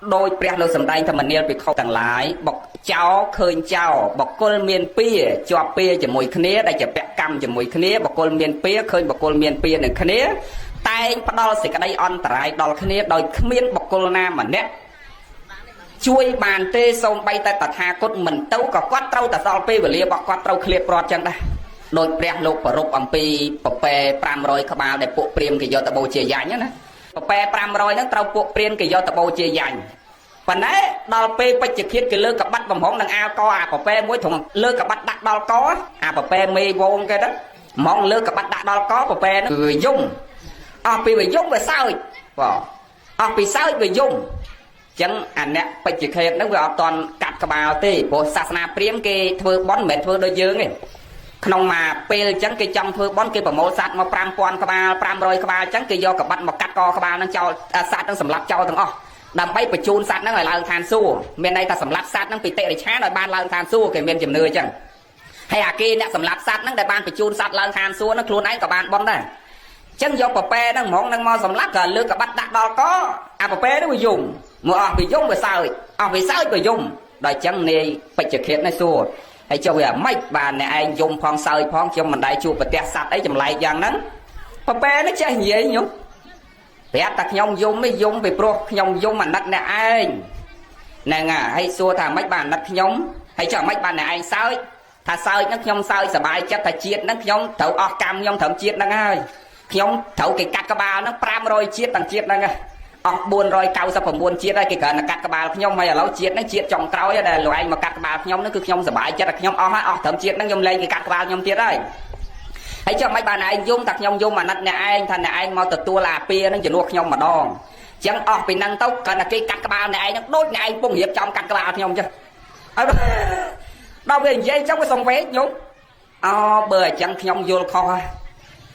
đôi bẹt lô sầm đai thầm mình nêu bị khâu tàng lái bọc cháu khơi cháu bọc côn miền pia cho pia chỉ mùi khné đây chỉ bẹt cam chỉ mùi khné bọc côn miền pia khơi bọc côn miền pia này khné tay bắt đầu sẽ cái đây on tải đòn khné đòi miền bọc côn nam mà nè chui bàn tê xong bay tay tạt hà cốt mình tấu có quát trâu tạt sau pia và lia bọc quát trâu khné prot chẳng đây đôi bẹt lô bờ rục âm pi bọc pe pram rồi các bạn để bộ priêm cái do tập bầu chia dài nhá nè bọc pe pram rồi nó trâu bộ priêm cái do tập bầu chia dài phần đấy đào pe bạch chỉ khiết cái lơ cặp bắt bằng hóng đằng ao co à bọc pe mỗi thùng lơ cặp bắt đặt đào có à bọc pe mê vô cái đó mong lơ cặp bắt đặt đào có bọc pe nó người dung à pi bị dung về sao vâng à pi sao bị dung chẳng anh nè bạch chỉ khiết nó vừa toàn cắt cái bào tê bộ sạt na priếm cái thưa bón mệt thưa đôi dương này không mà pe chẳng cái trong thưa bón cái bờ mô sạt mà pram quan cái ba pram rồi cái ba chẳng cái do cặp bắt mà cắt co cái ba nó cho sạt nó sầm lấp cho thằng đầm bay bạch chun sát nó lại lao than xu bên đây ta sầm lấp sát nó bị tệ để chá rồi ban lao than xu cái bên chìm nưa chẳng hay à kia nè sầm lấp sát nó để ban bạch chun sát lao than xu nó luôn ấy cả ban bón đây chân do bờ pe nó mỏng nó mo sầm lấp cả lưỡi cả bắt đặt đo có à bờ pe nó bị dùng mà bị dùng về sao bị sao bị dùng đòi chân này bạch trực hiện này xu hay cho về mấy bàn này anh dùng phong sơi phong cho mình đại chua và tẹt sát ấy chầm lại giang nắng bờ pe nó chơi gì nhỉ bé ta nhông dung mới dung về pro nhông dung mà nát nè anh nè ngà hay xua thà mấy bàn nát nhông hay cho mấy bàn này anh sao thà sao nó nhông sao sờ bài chắc thà chiết nó nhông thấu o cam nhông thẩm chiết năng ơi nhông thấu cái cắt cái ba nó pram rồi chiết bằng chiết năng o buồn rồi cao sao buồn chiết đây cái cỡ là cắt cái ba nhông hay là lấu chiết nó chiết trong trâu đây là loài anh mà cắt cái ba nhông nó cứ nhông sờ bài chắc là nhông o thẩm chiết nó nhông lên cái cắt cái ba nhông chiết đây hãy cho mấy bà này anh dung thật nhông dung mà nát nè anh thành nè anh mau từ tua là pia nó chỉ luộc nhông mà đòn chẳng ọt bị năng tốc cần là cái cắt cái bao này anh nó đốt này anh bung hiệp trong cắt cái bao nhông chưa đâu về dây trong cái sông vé nhúng bờ chẳng nhông vô kho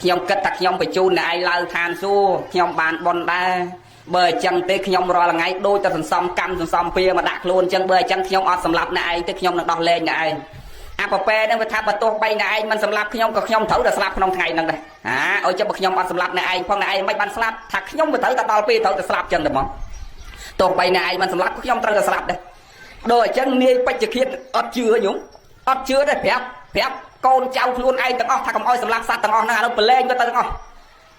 nhông kết thật nhông phải chu này anh lao than xu nhông bàn bon đa bờ chẳng tê nhông rồi là ngay đôi ta thành xong cam thành xong pia mà đặt luôn chân bờ chẳng nhông ọt sầm lấp này anh tê nhông nó đo lên này anh à bờ pe nó phải tháp bờ tô bay này anh mình sầm lấp nhông còn nhông thử là sầm không ngày này ôi cho bậc nhông ọt sầm lấp này anh phong này anh mấy ban sầm thật nhông mà thử ta đo pi thử ta sầm chân được không tô bay này anh mình sầm lấp nhông thử là sầm đây đôi chân ni bạch trực hiện ọt chưa nhúng ọt chưa đây phép con cháu luôn anh tầng thằng oi sầm lấp sát tầng nó bờ lên cho tầng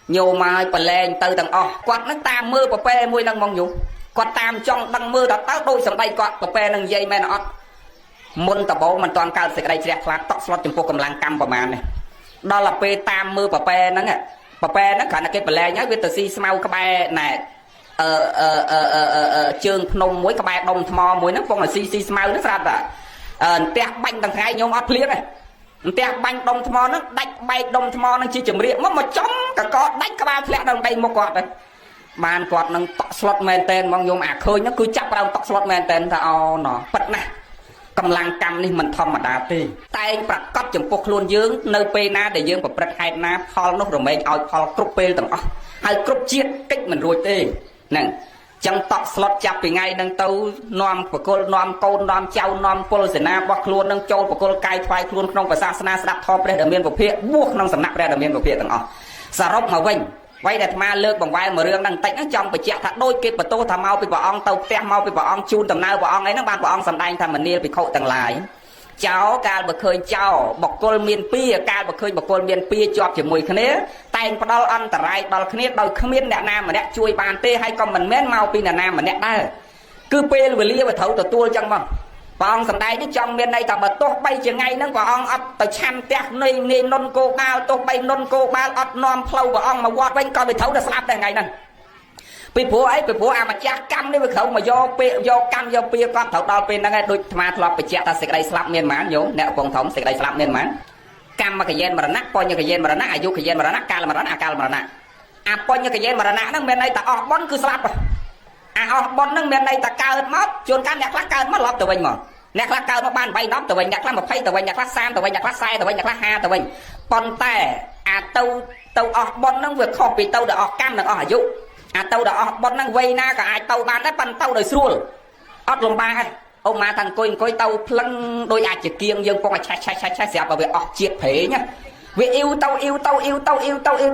nhiều mà bờ lên từ tầng quạt nó tam mưa bờ pe môi năng mong nhúng quạt tam trong đằng mưa đã tao đôi sầm bay quạt bờ pe năng dây men ọt môn tập bộ mình toàn cao sẽ đây sẽ là tóc slot trong phố cầm lăng cam vào màn này đó là pe tam mưa bờ pe nó nghe bờ pe nó khả năng cái bờ lê nhớ với từ si mau các bạn này trường nông muối các bạn đông thò muối nó phong là si mau nó ra là tẹt banh thằng hai nhôm áp liếc này tẹt banh đông thò nó đánh bay đông thò nó chỉ chừng riêng mà chống cả có đánh các bạn lẹ đồng đây một quạt này màn quạt nó tóc slot men tên mong nhôm khơi nó cứ chắp vào tóc slot men tên ta nó bật nàyกำลังกำนี่มันธรรมดาตีแต่ประกอบจมูกล้วนยืงในเปน่าแต่ยืงแบบประเทศน่าพอลนกหรือไม่เอาพอลกรุบเปลต่างให้กรุบเจี๊ยกิ๊กมันรวยตีนั่นจังตอกสล็อตจับไปไงนั่งเต้านอมปะโกนอมโกนนอมเจ้านอมโพลเสนาบอกล้วนนั่งโจปะโกลไก่ไฟล้วนขนมภาษาศาสนาสดับทอประเดี๋ยวเมียนประเภทบวกนั่งสำนักประเดี๋ยวเมียนประเภทต่างสรุปมาวิ่งไว้แต่มาเลิกบังไว้มาเรื่องนั่งเต็งนั่งจอมไปเจ้าถ้าโดยเก็บประตูทำเอาไปบ่อองเตาแตะเอาไปบ่อองจูนตำนานบ่อองไอ้นั่งบ้านบ่อองสันได้ทำมันเนี่ยไปโคต่างหลายเจ้าการบักเคยเจ้าบอกโกลเมียนปีการบักเคยบอกโกลเมียนปีจอบจมูกขนี้แต่งประดออันตรายดอลขนี้โดยขมิ้นแนะนำมาเนี่ยช่วยบานเต้ให้ก็มันแม่นเมาปีแนะนำมาเนี่ยได้คือเปลือยเลี้ยไปเถาตัวจังมั้งบ่อองสันได้ที่จอมเมียนในแต่บัดโต๊ะใบจะไงนั่งบ่อองอัดแต่ชันแตะในนนโกบาลโต๊ะใบนนโกบาลอัดนอมเพลาบ่อองมาวอดไว้ก็ไปเถาจะสลับได้ไงนั่นไปผัวไอ้ไปผัวมาจักกำนี่ไปเขามาโยเปโยกำโยเปียก็เถาดอลเป็นนั่งไงโดยมาทลอไปเจ้าตาเสกได้สลับเมียนมันโยแนวกองถมเสกได้สลับเมียนมันกำมาขยันมรณะปอยขยันมรณะอายุขยันมรณะกาลมรณะกาลมรณะปอยขยันมรณะนั่งเมียนในแต่ออกบอลคือสลับออกบอลนั่งเมียนในแต่เกิดม็อบจนการแดกลักเกิดม็อบหลบตัวเองหมดแดกลักเกิดมาบ้านใบน็อปตัวเองแดกลักมาไพ่ตัวเองแดกลักซามตัวเองแดกลักไซตัวเองแดกลักฮาตัวเองปอนแต่เตาออกบอลนั่งเวียดขอบปีเตาเดือดออกกำเดือดออกอายุเตาเดือดออกบอลนั่งเวน่ากับเตาบานได้ปันเตาโดยสู้อดลงมาไงông mà thằng coi tàu phăng đôi ai chỉ kiêng dương con chạy xẹp vào việc ọt triệt thế nhá vì yêu tao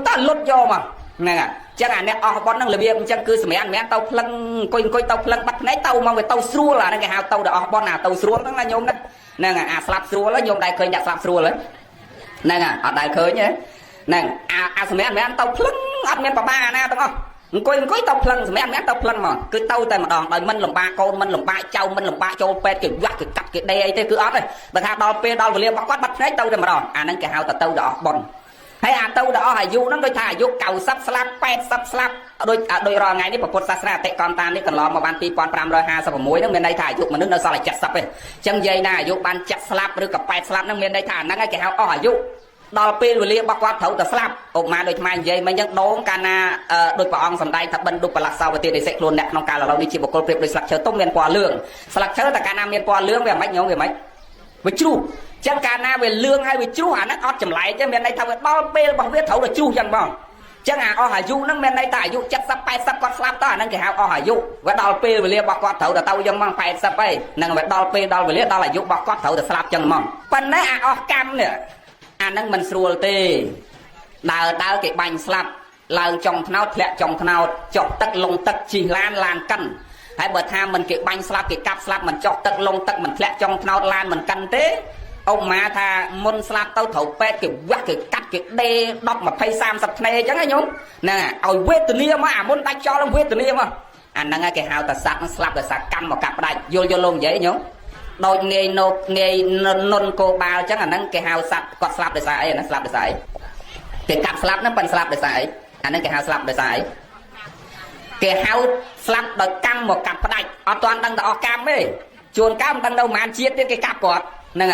ta lút vô mà nè ចឹងអាអ្នកអស់បនហ្នឹងរបៀបអញ្ចឹងគឺសម្រាប់មិនទៅផ្លឹងអង្គុយទៅផ្លឹងបាត់ភ្នែកទៅមកវាទៅស្រួលអាហ្នឹងគេហៅទៅដល់អស់បនអាទៅស្រួលហ្នឹងណាញោមណាហ្នឹងអាស្លាប់ស្រួលញោមដែរឃើញអ្នកស្លាប់ស្រួលហ្នឹងអត់ដែលឃើញទេហ្នឹងអាសម្រាប់មិនទៅផ្លឹងអត់មានបបាណាទាំងអស់អង្គុយទៅផ្លឹងសម្រាប់មិនទៅផ្លឹងមកគឺទៅតែម្ដងដោយមិនលំបាកកូនមិនលំបាកចៅមិនលំបាកចូលពេទ្យគេវាស់គេកាត់គេដេអីទេគឺអត់ទេបើថាដល់ពេលដល់វេលារបស់គាត់បាត់ភ្នែកទៅតែម្ដងអាហ្នឹងគេហៅទៅដល់អស់បនហើយអាទៅដល់អស់អាយុហ្នឹងដូចថាអាយុ90ស្លាប់80ស្លាប់ដូចរាល់ថ្ងៃនេះពុទ្ធសាសនាអតិកន្តតានេះកន្លងមកបាន2556ហ្នឹងមានន័យថាអាយុមនុស្សនៅសល់តែ70ទេអញ្ចឹងនិយាយណាអាយុបាន70ស្លាប់ឬក៏80ស្លាប់ហ្នឹងមានន័យថាអាហ្នឹងគេហៅអស់អាយុដល់ពេលវេលារបស់គាត់ត្រូវតែស្លាប់ឧបមាដូចខ្មែរនិយាយមិញអញ្ចឹងដូងកាលណាដូចព្រះអង្គសម្ដែងថាបិណ្ឌុបលសោវទានិសិខ្លួនអ្នកក្នុងកាលឥឡូវនេះជាបុគ្គលប្រៀបដូចស្លឹកឈើទុំមានពណ៌លឿងស្លឹកឈើតែកាលណាមានពណ៌លឿងវាមិនញោមវាមិនវាជ្រុះចឹងកាលណាវាលឿងហើយវាជ្រុះអាហ្នឹងអត់ចម្លែកទេមានន័យថាវាដល់ពេលរបស់វាត្រូវតែជ្រុះចឹងបងចឹងអាអស់អាយុហ្នឹងមានន័យថាអាយុ70 80គាត់ស្លាប់តោះអាហ្នឹងគេហៅអស់អាយុវាដល់ពេលវេលារបស់គាត់ត្រូវតែទៅចឹងមក80ហើយហ្នឹងវាដល់ពេលដល់វេលាដល់អាយុរបស់គាត់ត្រូវតែស្លាប់ចឹងមកប៉ុន្តែអាអស់កម្មនេះអាហ្នឹងមិនស្រួលទេដើរគេបាញ់ស្លាប់ឡើងចុងថ្នោតធ្លាក់ចុងថ្នោតចុះទឹកលងទឹកជិះឡានកិនហើយបើថាមិនគេបាញ់ស្លាប់គេកាប់ស្លាប់មិនចុះទឹកលងទឹកមិនធ្លាក់ចុងថ្នោតឡានមិនកិនទេអ៊ំម៉ាថាមុនស្លាប់ទៅត្រូវពេទ្យគេវាស់គេកាត់គេដេ10 20 30ធ្នេអញ្ចឹងណាញោមហ្នឹងឲ្យវេទនាមកអាមុនដាច់ចោលវេទនាមកអាហ្នឹងគេហៅថាសត្វស្លាប់ដោយសារកម្មមកកាប់ផ្ដាច់យល់លោកនិយាយញោមដូចងាយនុនគោបាលអញ្ចឹងអាហ្នឹងគេហៅសត្វគាត់ស្លាប់ដោយសារអីអាហ្នឹងស្លាប់ដោយសារអីគេកាប់ស្លាប់ហ្នឹងប៉ិនស្លាប់ដោយសារអីអាហ្នឹងគេហៅស្លាប់ដោយសារអីគេហៅស្លាប់ដោយកម្មមកកាប់ផ្ដាច់អត់ទាន់ដឹងទៅអស់កម្មទេជួនកាលមិនដឹងទៅប្រហែលជាតិទៀតគេកាប់គាត់ហ្នឹង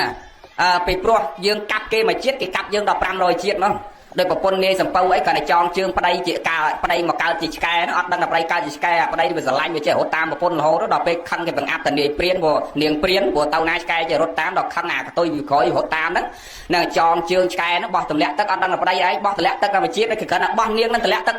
ពីព្រោះយើងកាប់គេមួយជាតិគេកាប់យើងដល់500ជាតិមកដោយប្រពន្ធនាយសំពៅអីគាត់តែចងជើងប្តីជាកាប្តីមកកើតជាឆ្កែហ្នឹងអត់ដឹងតែប្តីកើតជាឆ្កែអាប្តីវាស្រឡាញ់វាចេះរត់តាមប្រពន្ធរហូតដល់ពេលខឹងគេបង្អាប់តានាយព្រានព្រោះនាងព្រានព្រោះទៅណាឆ្កែចេះរត់តាមដល់ខឹងអាកតុយវាក្រោយរត់តាមហ្នឹងនឹងចងជើងឆ្កែហ្នឹងបោះទម្លាក់ទឹកអត់ដឹងតែប្តីឯងបោះទម្លាក់ទឹកតាមជាតិគេគ្រាន់តែបោះនាងហ្នឹងទម្លាក់ទឹក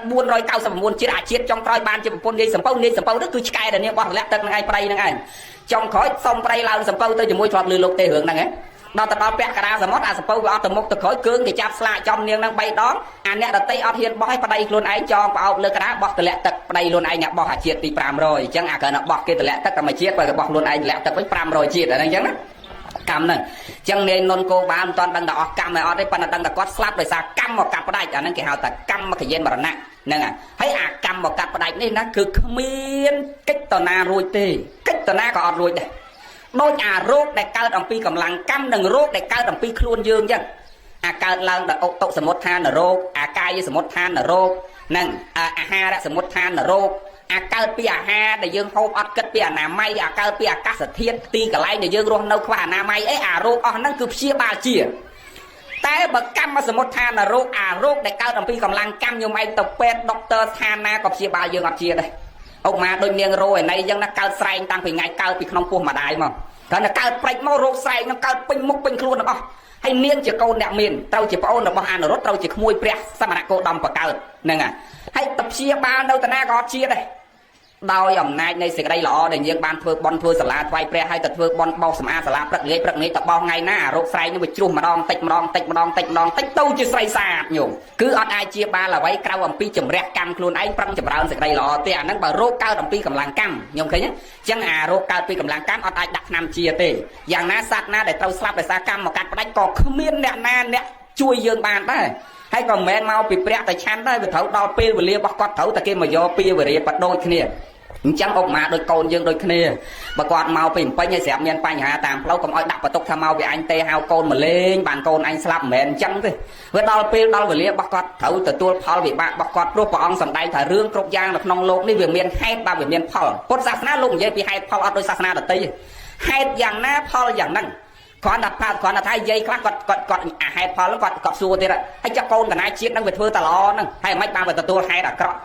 499ជាតិអាជាតិចុងក្រោយបានជាប្រពន្ធនាយសំពៅនេះគឺឆ្កែដែលនាងបោះទម្លាក់ទឹកហ្នឹងឯងប្តីហ្នឹងឯងចុងក្រោយសុំប្តីឡើងសំពៅទៅជាមួយធ្លាប់លឺលោកទេរឿងហ្នឹងហ៎ដល់ទៅដល់ពាក់កណ្ដាលសមុទ្រអាសំពៅវាអត់ទៅមុខទៅក្រោយគឿងគេចាប់ស្លាកចំនាងហ្នឹង3ដងអាអ្នកដតីអត់ហ៊ានបោះឲ្យប្តីខ្លួនឯងចងប្រអោបលើកណ្ដាលបោះទម្លាក់ទឹកប្តីខ្លួនឯងអ្នកបោះអាជាតិទី500អញ្ចឹងអាគ្រាន់តែបោះគេទម្លាក់ទឹកតែមួយជាតិបើគេបោះខ្លួនឯងទម្លាក់ទឹកវិញ500ជាតិអាហ្នឹងអញ្ចឹងណាកម្មហ្នឹងអញ្ចឹងនាងនុនគោបាលមិនទាន់ដឹងតែអស់កម្មហើយអត់ទេប៉ុន្តែដឹងតែគាត់ស្លាប់ដោយសារកម្មមកកាត់ផ្ដាច់អាហ្នឹងគេហៅថាកម្មមកយេនមរណៈហ្នឹងហើយអាកម្មមកកាត់ផ្ដាច់នេះណាគឺគ្មានកិច្ចតណារួចទេកិច្ចតណាក៏អត់រួចដែរដូចអារោគដែលកើតអំពីកម្លាំងកម្មនិងរោគដែលកើតអំពីខ្លួនយើងអញ្ចឹងអាកើតឡើងដោយអុតុសមុទ្ឋានរោគអាកាយសមុទ្ឋានរោគនិងអាហារសមុទ្ឋានរោគអាកើតពីអាហារដែលយើងហូបអត់គិតពីអនាម័យអាកើតពីអាកាសធាតុទីកន្លែងដែលយើងរស់នៅខ្វះអនាម័យអីអារោគអស់ហ្នឹងគឺព្យាបាលជាតែបើកម្មសមុទ្ឋានរោគអារោគដែលកើតអំពីកម្លាំងកម្មញោមឯងទៅពេទ្យដុកទ័រស្ថានណាក៏ព្យាបាលយើងអត់ជាដែរឧបមាដូចនាងរោឯណីអញ្ចឹងណាកើតស្រែងតាំងពីថ្ងៃកើតពីក្នុងពោះម្ដាយមកគាត់តែកើតព្រិចមករោគស្រែងនឹងកើតពេញមុខពេញខ្លួនទាំងអស់ហើយនាងជាកូនអ្នកមានត្រូវជាប្អូនរបស់អនុរុទ្ធត្រូវជាក្មួយព្រះសមណគោតមបកើតហ្នឹងហើយទៅព្យាបាលនៅតាណាក៏អត់ជាដែរដោយអំណាចនៃសេចក្តីល្អដែលយើងបានធ្វើបន់ធ្វើសាលាថ្វាយព្រះហើយទៅធ្វើបន់បោសសម្អាតសាលាព្រឹកងាយទៅបោសថ្ងៃណារោគស្រែងនឹងវាជ្រុះម្ដងតិចម្ដងទៅជាស្រីស្អាតញោមគឺអត់អាចជាបាលអ្វីក្រៅអំពីជំរះកម្មខ្លួនឯងប្រឹងចម្រើនសេចក្តីល្អទេអាហ្នឹងបើរោគកើតអំពីកម្លាំងកម្មញោមឃើញទេអញ្ចឹងអារោគកើតពីកម្លាំងកម្មអត់អាចដាក់ថ្នាំជាទេយ៉ាងណាសត្វណាដែលត្រូវស្លាប់ដោយសារកម្មមកកាត់ផ្ដាច់ក៏គ្មានអ្នកណាអ្នកជួយយើងបានដែរហើយក៏មិនមែនមកពីព្រះតែឆាន់ដែរវាត្រូវដល់ពេលវេលារបស់គាត់ត្រូវតែគេមកយកពីវេរាបដូចគ្នាអញ្ចឹងឧបមាដូចកូនយើងដូចគ្នាបើគាត់មកពីពេញហើយស្រាប់មានបញ្ហាតាមផ្លូវកុំឲ្យដាក់បន្ទុកថាមកវាអញទេហៅកូនមកលេងបានកូនអញស្លាប់មិនមែនអញ្ចឹងទេវាដល់ពេលដល់វេលារបស់គាត់ត្រូវទទួលផលវិបាករបស់គាត់ព្រោះព្រះអង្គសម្ដែងថារឿងគ្រប់យ៉ាងនៅក្នុងโลกនេះវាមានហេតុបាទវាមានផលពុទ្ធសាសនាលោកនិយាយពីហេតុផលអត់ដូចសាសនាដទៃទេហេតុយ៉ាងណាផលយ៉ាងហ្នឹងគ្រាន់តែថានិយាយខ្លះគាត់អាហេតុផលគាត់សួរទៀតហើយចុះកូនកណាជាតិហ្នឹងវាធ្វើតែល្អហ្នឹងហើយមិនបានវាទទួលហេតុអាក្រក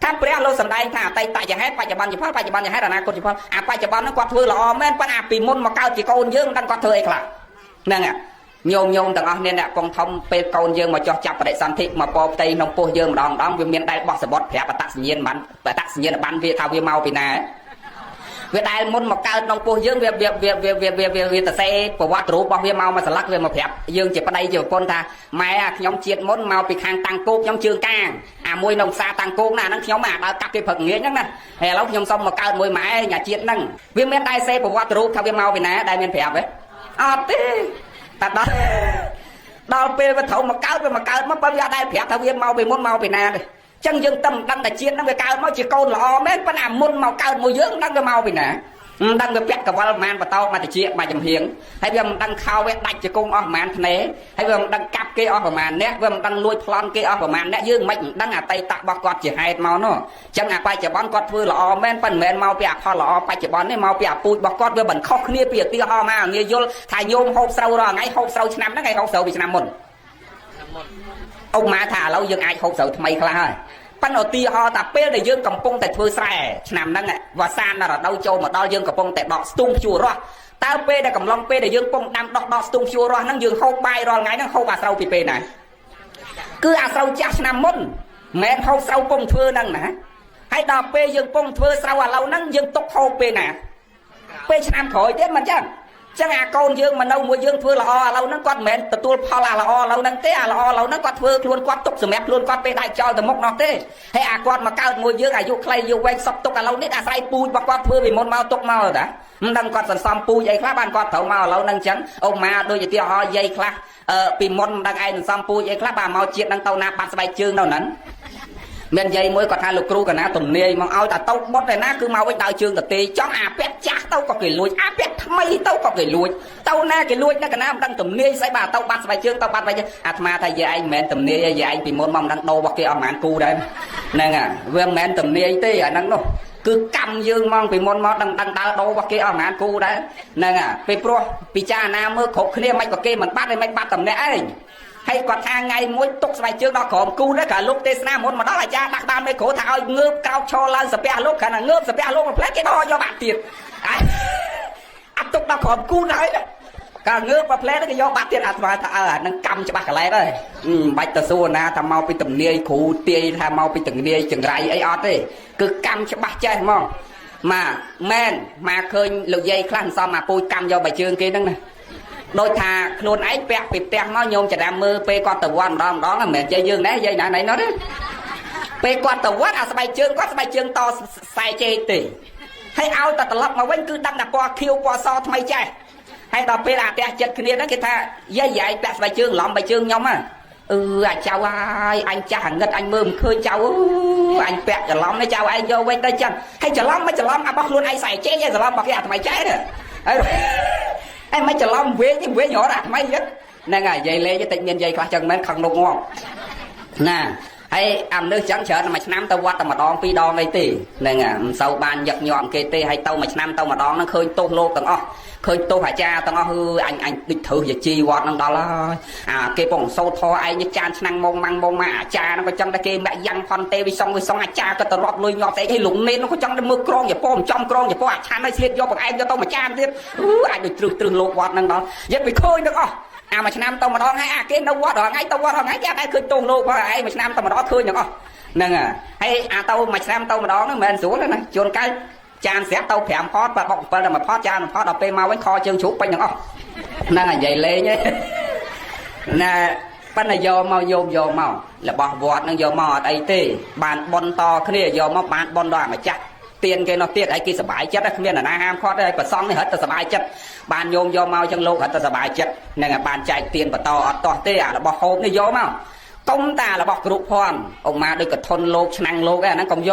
់ថាព្រះលោកសម្ដែងថាអតីតជាហេតុបច្ចុប្បន្នជាផលបច្ចុប្បន្នជាហេតុអនាគតជាផលអាបច្ចុប្បន្នហ្នឹងគាត់ធ្វើល្អមែនប៉ុន្តែអាពីមុនមកកើតជាកូនយើងមិនដឹងគាត់ធ្វើអីខ្លះហ្នឹងញោមទាំងអស់គ្នាអ្នកកងធំពេលកូនយើងមកចោះចាប់បដិសន្ធិមកពោផ្ទៃក្នុងពោះយើងម្ដងវាមានដែលបោះសបុតប្រាប់អត្តសញ្ញាណបានវាថាវាមកពីណាវាដែលមុនមកកើតក្នុងពោះយើងវាទៅសេប្រវត្តិរូបរបស់វាមកស្លឹកវាមកប្រាប់យើងជាប្តីជាប្រពន្ធថាម៉ែខ្ញុំជាតិមុនមកពីខាងតាំងគោកខ្ញុំជើងកាងអា មួយនំសាតាំងគោកណាហ្នឹងខ្ញុំដើរកាប់គេព្រឹកងាយហ្នឹងណាហើយឥឡូវខ្ញុំសុំមកកើតមួយម៉ែញ៉ាជាតិហ្នឹងវាមានតែសេប្រវត្តិរូបថាវាមកពីណាដែលមានប្រាប់ទេអត់ទេតែដល់ពេលវាត្រូវមកកើតវាមកកើតមកបើវាអត់ដែលប្រាប់ថាវាមកពីមុនមកពីណាទេចឹងយើងតែមិនដឹងតែជាតិហ្នឹងវាកើតមកជាកូនល្អមែនប៉ុន្តែមុនមកកើតមួយយើងដឹងវាមកពីណាមិនដឹងវាពាក់កវលប្រហែលបតោមកតិចមកចំហៀងហើយវាមិនដឹងខោវាដាច់ជង្គង់អស់ប្រហែលភ្នែហើយវាមិនដឹងកាប់គេអស់ប្រហែលអ្នកវាមិនដឹងលួចប្លន់គេអស់ប្រហែលអ្នកយើងមិនដឹងអតីតរបស់គាត់ជាហេតុមកនោះចឹងអាបច្ចុប្បន្នគាត់ធ្វើល្អមែនប៉ុន្តែមិនមែនមកពីអផលល្អបច្ចុប្បន្ននេះមកពីអាពូជរបស់គាត់វាមិនខុសគ្នាពីឧទាហរណ៍មកងាយយល់ថាញោមហូបស្រូវរាល់ថ្ងៃហូបស្រូវឆ្នាំហ្នឹងឯងហូបស្រូវពីឆ្នាំមុនអុកម៉ាថាឥឡូវយើងអាចហូបស្រូវថ្មីខ្លះហើយប៉ុន្តែឧទាហរណ៍ថាពេលដែលយើងកំពុងតែធ្វើស្រែឆ្នាំហ្នឹងវស្សានរដូវចូលមកដល់យើងកំពុងតែដកស្ទូងភ្ជួររស់តើពេលដែលកំឡុងពេលដែលយើងកំពុងដាំដកស្ទូងភ្ជួររស់ហ្នឹងយើងហូបបាយរាល់ថ្ងៃហ្នឹងហូបអាស្រូវពីពេលណាគឺអាស្រូវចាស់ឆ្នាំមុនមិនមែនហូបស្រូវពងធ្វើហ្នឹងណាហើយដល់ពេលយើងពងធ្វើស្រូវឥឡូវហ្នឹងយើងទុកហូបពេលណាពេលឆ្នាំក្រោយទៀតមិនចឹងចឹងអាកូនយើងមកនៅមួយយើងធ្វើល្អឥឡូវហ្នឹងគាត់មិនមែនទទួលផលអាល្អឥឡូវហ្នឹងទេអាល្អឥឡូវហ្នឹងគាត់ធ្វើខ្លួនគាត់ទុកសម្រាប់ខ្លួនគាត់ពេលដាច់ចោលទៅមុខនោះទេហើយអាគាត់មកកើតមួយយើងអាយុខ្លីយុវវែងសពទុកឥឡូវនេះអាស្រ័យពូជរបស់គាត់ធ្វើពីមុនមកទុកមកតាមិនដឹងគាត់សន្សំពូជអីខ្លះបានគាត់ត្រូវមកឥឡូវហ្នឹងចឹងអូម៉ាដូចជាទីហោយាយខ្លះពីមុនមិនដឹងឯងសន្សំពូជអីខ្លះបាទមកជាតិហ្នឹងទៅណាបាត់ស្បែកជើងនៅហ្នឹងមានយាយមួយគាត់ថាលោកគ្រូកណាទំនាយមកឲ្យតែទៅបុតឯណាគឺមកវិញដើរជើងទៅទេចង់អាពាក់ចាស់ទៅក៏គេលួចអាពាក់ថ្មីទៅក៏គេលួចទៅណាគេលួចណាកណាមិនដឹងទំនាយស្អីបាទទៅបាត់ស្បែកជើងទៅបាត់វិញអាត្មាថាយាយឯងមិនមែនទំនាយទេយាយឯងពីមុនមកមិនដឹងដោរបស់គេអស់ប៉ុន្មានគូដែរហ្នឹងហើយវាមិនមែនទំនាយទេអាហ្នឹងនោះគឺកម្មយើងមកពីមុនមកដឹងដើរដោរបស់គេអស់ប៉ុន្មានគូដែរហ្នឹងហើយពីព្រោះពិចារណាមើលគ្រប់គ្នាមិនក៏គេមិនបាត់ហើយមិនបាត់តំណែងឯងហើយគាត់ថាថ្ងៃមួយទុកស្បែកជើងដល់ក្រោមគូដែរក៏លោកទេសនាមុនមកដល់អាចារ្យដាក់បានមេក្រូថាឲ្យងើបក្រោកឈរឡើងសាពះលោកគ្រាន់តែងើបសាពះលោកមកផ្លែគេដកយកបាត់ទៀតអាទុកដល់ក្រោមគូហើយកាលងើបមកផ្លែគេយកបាត់ទៀតអាស្មាថាអានឹងកម្មច្បាស់កន្លែងហើយមិនបាច់ទៅសួរណាថាមកពីទំនាយគ្រូទាយថាមកពីទំនាយចង្រៃអីអត់ទេគឺកម្មច្បាស់ចេះហ្មងមកមែនមកឃើញលោកយាយខ្លះសំអាពូជកម្មយកបាយជើងគេហ្នឹងណាដោយថាខ្លួនឯងពាក់ពីផ្ទះមកញោមចដាំមើលពេលគាត់ទៅវត្តម្ដងមិនមែនយាយយើងដែរយាយណាណៃនោះទេពេលគាត់ទៅវត្តអាស្បែកជើងគាត់ស្បែកជើងតខ្សែជែកទេហើយឲ្យតែត្រឡប់មកវិញគឺដឹងតែពណ៌ខៀវពណ៌សថ្មីចេះហើយដល់ពេលអាផ្ទះចិត្តគ្នាហ្នឹងគេថាយាយឯងពាក់ស្បែកជើងឡំស្បែកជើងខ្ញុំហ៎អាចចៅហើយអញចាស់អាងឹតអញមើលមិនឃើញចៅអញពាក់ច្រឡំនេះចៅឯងយកវិញទៅចឹងហើយច្រឡំមិនច្រឡំអារបស់ខ្លួនឯងខ្សែជែកឯងច្រឡំរបស់គេអាថ្មីចេះទេហើយមិនច្រឡំវិញរត់អាថ្មីហ្នឹងហើយយាយលេងតិចមានយាយខ្លះចឹងមិនខឹងលោកងាប់ណាហើយអាមនុស្សចឹងច្រើនមួយឆ្នាំទៅវត្តតែម្ដងពីរដងអីទេហ្នឹងហើយមិនសូវបានញឹកញាប់គេទេហើយទៅមួយឆ្នាំទៅម្ដងហ្នឹងឃើញទោសលោកទាំងអស់ឃើញទោសអាចារ្យទាំងអស់គឺអញដូចធ្វើជាជីវត្តហ្នឹងដល់ហើយអាគេពងសោតធរឯងចានឆ្នាំងម៉ងម៉ាអាចារ្យហ្នឹងក៏ចឹងតែគេបាក់យ៉ាងផនទេវិសងអាចារ្យក៏ទៅរត់លុយញាប់ស្អីគេលោកនេនក៏ចឹងតែមើលក្រងចពោចំក្រងចពោអាឆានឲ្យស្លៀកយកបង្អែមយកទៅមួយចានទៀតអាចដូចទ្រឹសលោកវត្តហ្នឹងដល់យកទៅឃើញទាំងអស់អាមួយឆ្នាំទៅម្ដងហើយអាគេនៅវត្តរាល់ថ្ងៃទៅវត្តរាល់ថ្ងៃគេអត់ឃើញទោសលោកហើយឯងមួយឆ្នាំទៅម្ដងឃើញទាំងអស់ហ្នឹងហើយអាទៅមួយឆ្នាំទៅម្ដងហ្នឹងមិនមែនស្រួលទេណាជួនកាលចានស្រាប់ទៅ5ផតបាត់បុក7ដល់1ផតចាន1ផតដល់ពេលមកវិញខជើងជ្រូកពេញទាំងអស់ហ្នឹងហើយនិយាយលេងឯងណាប៉ុន្តែយកមកយកមករបស់វត្តហ្នឹងយកមកអត់អីទេបានបន់តគ្នាយកមកបានបន់ដល់អាម្ចាស់ទៀនគេនោះទៀតហើយគេសប្បាយចិត្តគ្មានអ្នកណាហាមឃាត់ទេហើយប្រសងនេះរត់ទៅសប្បាយចិត្តបានយកមកចឹងលោករត់ទៅសប្បាយចិត្តហ្នឹងហើយបានចែកទៀនបន្តអត់តោះទេអារបស់ហូបនេះយកមកកុំតារបស់គ្រូភ័ណ្ឌអុកម៉ាដូចកធុនលោកឆ្នាំងលោកឯហ្នឹងកុំយ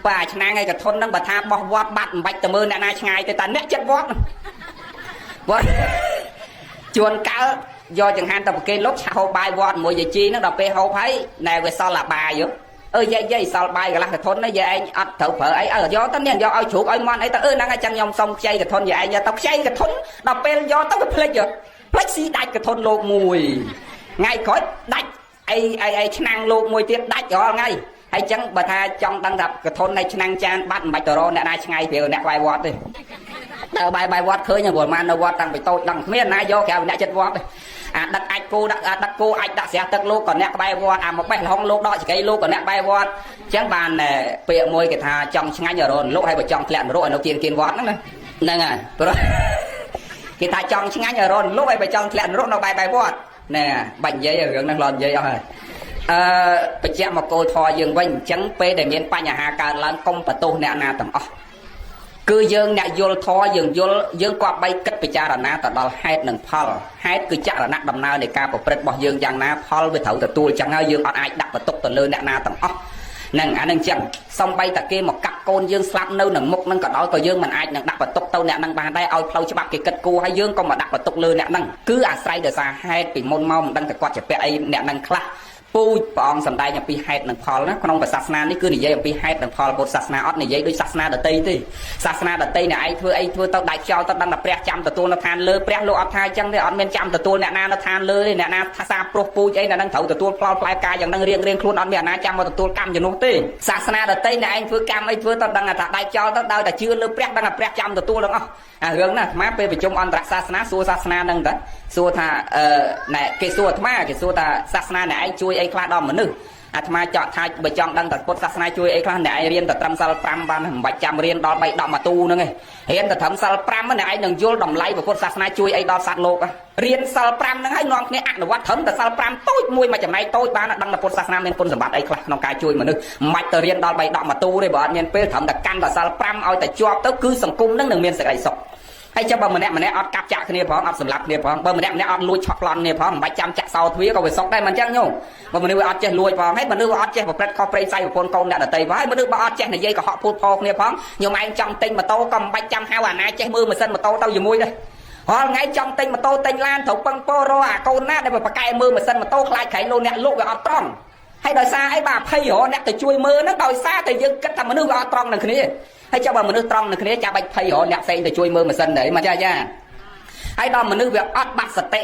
កបើអាឆ្នាំងឯកធុនហ្នឹងបើថាបោះវត្តបាត់មិនបាច់ទៅមើលអ្នកណាឆ្ងាយទេតែអ្នកចិត្តវត្តជួនកាលយកចង្ហាន់ទៅប្រគេនលោកឆាហូបបាយវត្តមួយយាយជីហ្នឹងដល់ពេលហូបហើយណែវាសល់អាបាយយាយសល់បាយកន្លះកធុនណាយាយឯងអត់ត្រូវប្រើអីយកទៅនេះយកឲ្យជ្រូកឲ្យមន់អីទៅហ្នឹងអញ្ចឹងខ្ញុំសុំខ្ចីកធុនយាយឯងយកទៅខ្ចីកធុនដល់ពេលយកទៅវាភ្លេចស៊ីដាច់កធុនលោកមួយថ្ងៃក្រោយដាច់អីឆ្នាំងលោកមួយទៀតដាច់រាល់ថ្ងៃហើយចឹងបើថាចង់ដឹងថាកធុននៃឆ្នាំងចានបាត់មិនបាច់ទៅរកអ្នកណាឆ្ងាយព្រៅអ្នកបាយវត្តទេដើរបាយវត្តឃើញព្រោះមកនៅវត្តតាំងពីតូចដឹងគ្មានណាយកក្រៅអ្នកចិត្តវត្តទេអាដឹកអាចគោដឹកគោអាចដាក់ស្រះទឹកលោកក៏អ្នកក្បែរវត្តអាមកបេះលហុងលោកដកចង្កេលោកក៏អ្នកក្បែរវត្តអញ្ចឹងបានពាក្យមួយគេថាចង់ឆ្ងាញ់រនលោកហើយបើចង់ធ្លាក់នរកឲ្យនៅគៀនវត្តហ្នឹងណាហ្នឹងហើយព្រោះគេថាចង់ឆ្ងាញ់រនលោកហើយបើចង់ធ្លាក់នរកនៅបាយវត្តណែបាច់និយាយរឿងហ្នឹងឡននិយាយអស់ហើយ បញ្ជាក់មកគោលធម៌យើងវិញអញ្ចឹងពេលដែលមានបញ្ហាកើតឡើងកុំបន្ទោសអ្នកណាទាំងអស់គឺយើងអ្នកយល់ធម៌យើងយល់យើងគប្បីគិតពិចារណាទៅដល់ហេតុនិងផលហេតុគឺចរណៈដំណើរនៃការប្រព្រឹត្តរបស់យើងយ៉ាងណាផលវាត្រូវទទួលអញ្ចឹងហើយយើងអត់អាចដាក់បន្ទុកទៅលើអ្នកណាទាំងអស់ហ្នឹងអានឹងអញ្ចឹងសំបីតាគេមកកាប់កូនយើងស្លាប់នៅនឹងមុខហ្នឹងក៏ដោយក៏យើងមិនអាចនឹងដាក់បន្ទុកទៅអ្នកហ្នឹងបានដែរឲ្យផ្លូវច្បាប់គេគិតគូរហើយយើងក៏មកដាក់បន្ទុកលើអ្នកហ្នឹងគឺអាស្រ័យដោយសារហេតុពីមុនមកមិនដឹងតែគាត់ជាពាក់អីអ្នកហ្នឹងខ្លះពូជព្រះអង្គសម្ដែងអំពីហេតុនិងផលណាក្នុងសាសនានេះគឺនិយាយអំពីហេតុនិងផលពុទ្ធសាសនាអត់និយាយដូចសាសនាដទៃទេសាសនាដទៃអ្នកឯងធ្វើអីធ្វើទៅដាច់ចោលទៅដឹងតែព្រះចាំទទួលនៅឋានលើព្រះលោកអត់ថាអញ្ចឹងទេអត់មានចាំទទួលអ្នកណានៅឋានលើទេអ្នកណាថាសាព្រោះពូជអីអ្នកហ្នឹងត្រូវទទួលផលផ្លែផ្កាយ៉ាងហ្នឹងរៀងខ្លួនអត់មានអាណាចាំមកទទួលកម្មជំនួសទេសាសនាដទៃអ្នកឯងធ្វើកម្មអីធ្វើទៅដឹងថាដាច់ចោលទៅដោយតែជឿលើព្រះដឹងថាព្រះចាំទទួលទាំងអស់អារឿងណាអាត្មាពេលប្រជុំអន្តរសាសនាសួរសាសនាហ្នឹងតើសួរថាណែគេសួរអាត្មាគេសួរថាសាសនាអ្នកឯងជួយអីខ្លះដល់មនុស្សអាត្មាចောက်ថាបើចង់ដឹងថាពុទ្ធសាសនាជួយអីខ្លះអ្នកឯងរៀនតែត្រឹមសិល5បានមិនបាច់ចាំរៀនដល់3 10មកទូហ្នឹងឯងរៀនតែត្រឹមសិល5ហ្នឹងអ្នកឯងនឹងយល់តម្លៃពុទ្ធសាសនាជួយអីដល់សត្វលោករៀនសិល5ហ្នឹងហើយនាំគ្នាអនុវត្តត្រឹមតែសិល5តូចមួយមកចំណែកតូចបានដឹងថាពុទ្ធសាសនាមានគុណសម្បត្តិអីខ្លះក្នុងការជួយមនុស្សមិនទៅរៀនដល់3 10មកទូទេបើអត់មានពេលត្រឹមតែកាន់តែសិល5ឲ្យតែជាប់ទៅគឺសង្គមហ្នឹងនឹងមានសេចក្តីសុខហើយចាំបើម្នាក់អត់កាប់ចាក់គ្នាផងអត់សម្លាប់គ្នាផងបើម្នាក់អត់លួចឆក់ប្លន់គ្នាផងមិនបាច់ចាំចាក់សោទ្វារក៏វាសុខដែរមិនអញ្ចឹងញោមបើមនុស្សវាអត់ចេះលួចផងហើយមនុស្សវាអត់ចេះប្រព្រឹត្តខុសព្រេងផ្សៃប្រពន្ធកូនអ្នកដទៃផងហើយមនុស្សបើអត់ចេះនិយាយក៏ហក់พูดផោគ្នាផងញោមឯងចង់ទិញម៉ូតូក៏មិនបាច់ចាំហៅអាណាចេះមើលម៉ាស៊ីនម៉ូតូទៅជាមួយដែររាល់ថ្ងៃចង់ទិញម៉ូតូទិញឡានត្រូវពឹងពោរអាកូនណាដែលប្រកែមើលម៉ាស៊ីនម៉ូតូខ្លាចក្រែងលោកអ្នកលក់វាអត់ត្រង់ហើយដោយសារអីបាទភ័យរអ្នកទៅជួយមើលហ្នឹងដោយសារតែយើងគិតថាមនុស្សវាអត់ត្រង់នឹងគ្នាហើយចាំបើមនុស្សត្រង់នឹងគ្នាចាំបាច់ភ័យរអ្នកផ្សេងទៅជួយមើលម៉ាស៊ីនដែរមកចាហើយដល់មនុស្សវាអត់បាត់សតិ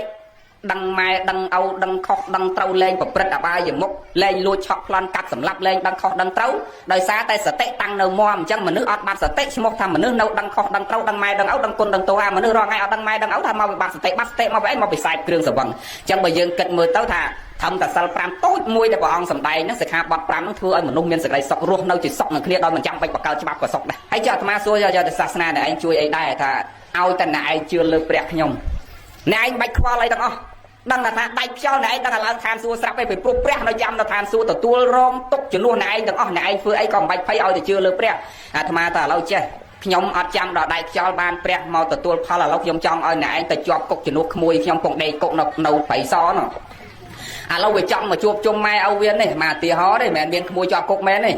ដឹងម៉ែដឹងឪដឹងខុសដឹងត្រូវលែងប្រព្រឹត្តអបាយមុខលែងលួចឆក់ប្លន់កាត់សម្លាប់លែងដឹងខុសដឹងត្រូវដោយសារតែសតិតាំងនៅមាំអញ្ចឹងមនុស្សអត់បាត់សតិឈ្មោះថាមនុស្សនៅដឹងខុសដឹងត្រូវដឹងម៉ែដឹងឪដឹងគុណដឹងទោសអាមនុស្សរងថ្ងៃអត់ដឹងម៉ែដឹងឪថាមកវាបាត់សតិមកវិញមកពិសាយគ្រឿងសង្វឹងអញ្ចឹងបើយើងគិតមើលទៅថាធម្មតាសិល5តូចមួយដែលព្រះអង្គសម្ដែងហ្នឹងសិក្ខាបទ5ហ្នឹងធ្វើឲ្យមនុស្សមានសេចក្តីសុខរស់នៅជាសុខនឹងគ្នាដោយមិនចាំបាច់បង្កើតច្បាប់ក៏សុខដែរហើយចុះអាត្មាសួរយកទៅសាសនាអ្នកឯងជួយអីដែរថាឲ្យតែអ្នកឯងជឿលើព្រះខ្ញុំអ្នកឯងបាច់ខ្វល់អីទាំងអស់ដឹងថាដៃខ្យល់អ្នកឯងដឹងថាឡើងឋានសួគ៌ស្រាប់ឯងពីព្រោះព្រះនៅចាំនៅឋានសួគ៌ទទួលរងទុកជំនួសអ្នកឯងទាំងអស់អ្នកឯងធ្វើអីក៏មិនបាច់ភ័យឲ្យតែជឿលើព្រះអាត្មាតើឥឡូវចេះខ្ញុំអត់ចាំដល់ដៃខ្យល់បានព្រះមកទទួលផលឥឡូវខ្ញុំចង់ឲ្យអ្នកឯងទៅជាប់គុកជំនួសក្មួយខ្ញុំពងដេកគុកនៅព្រៃសនោះឥឡូវវាចង់មកជួបជុំម៉ែឪវានេះមកឧទាហរណ៍ទេមិនមែនមានក្មួយជាប់គុកមែនទេ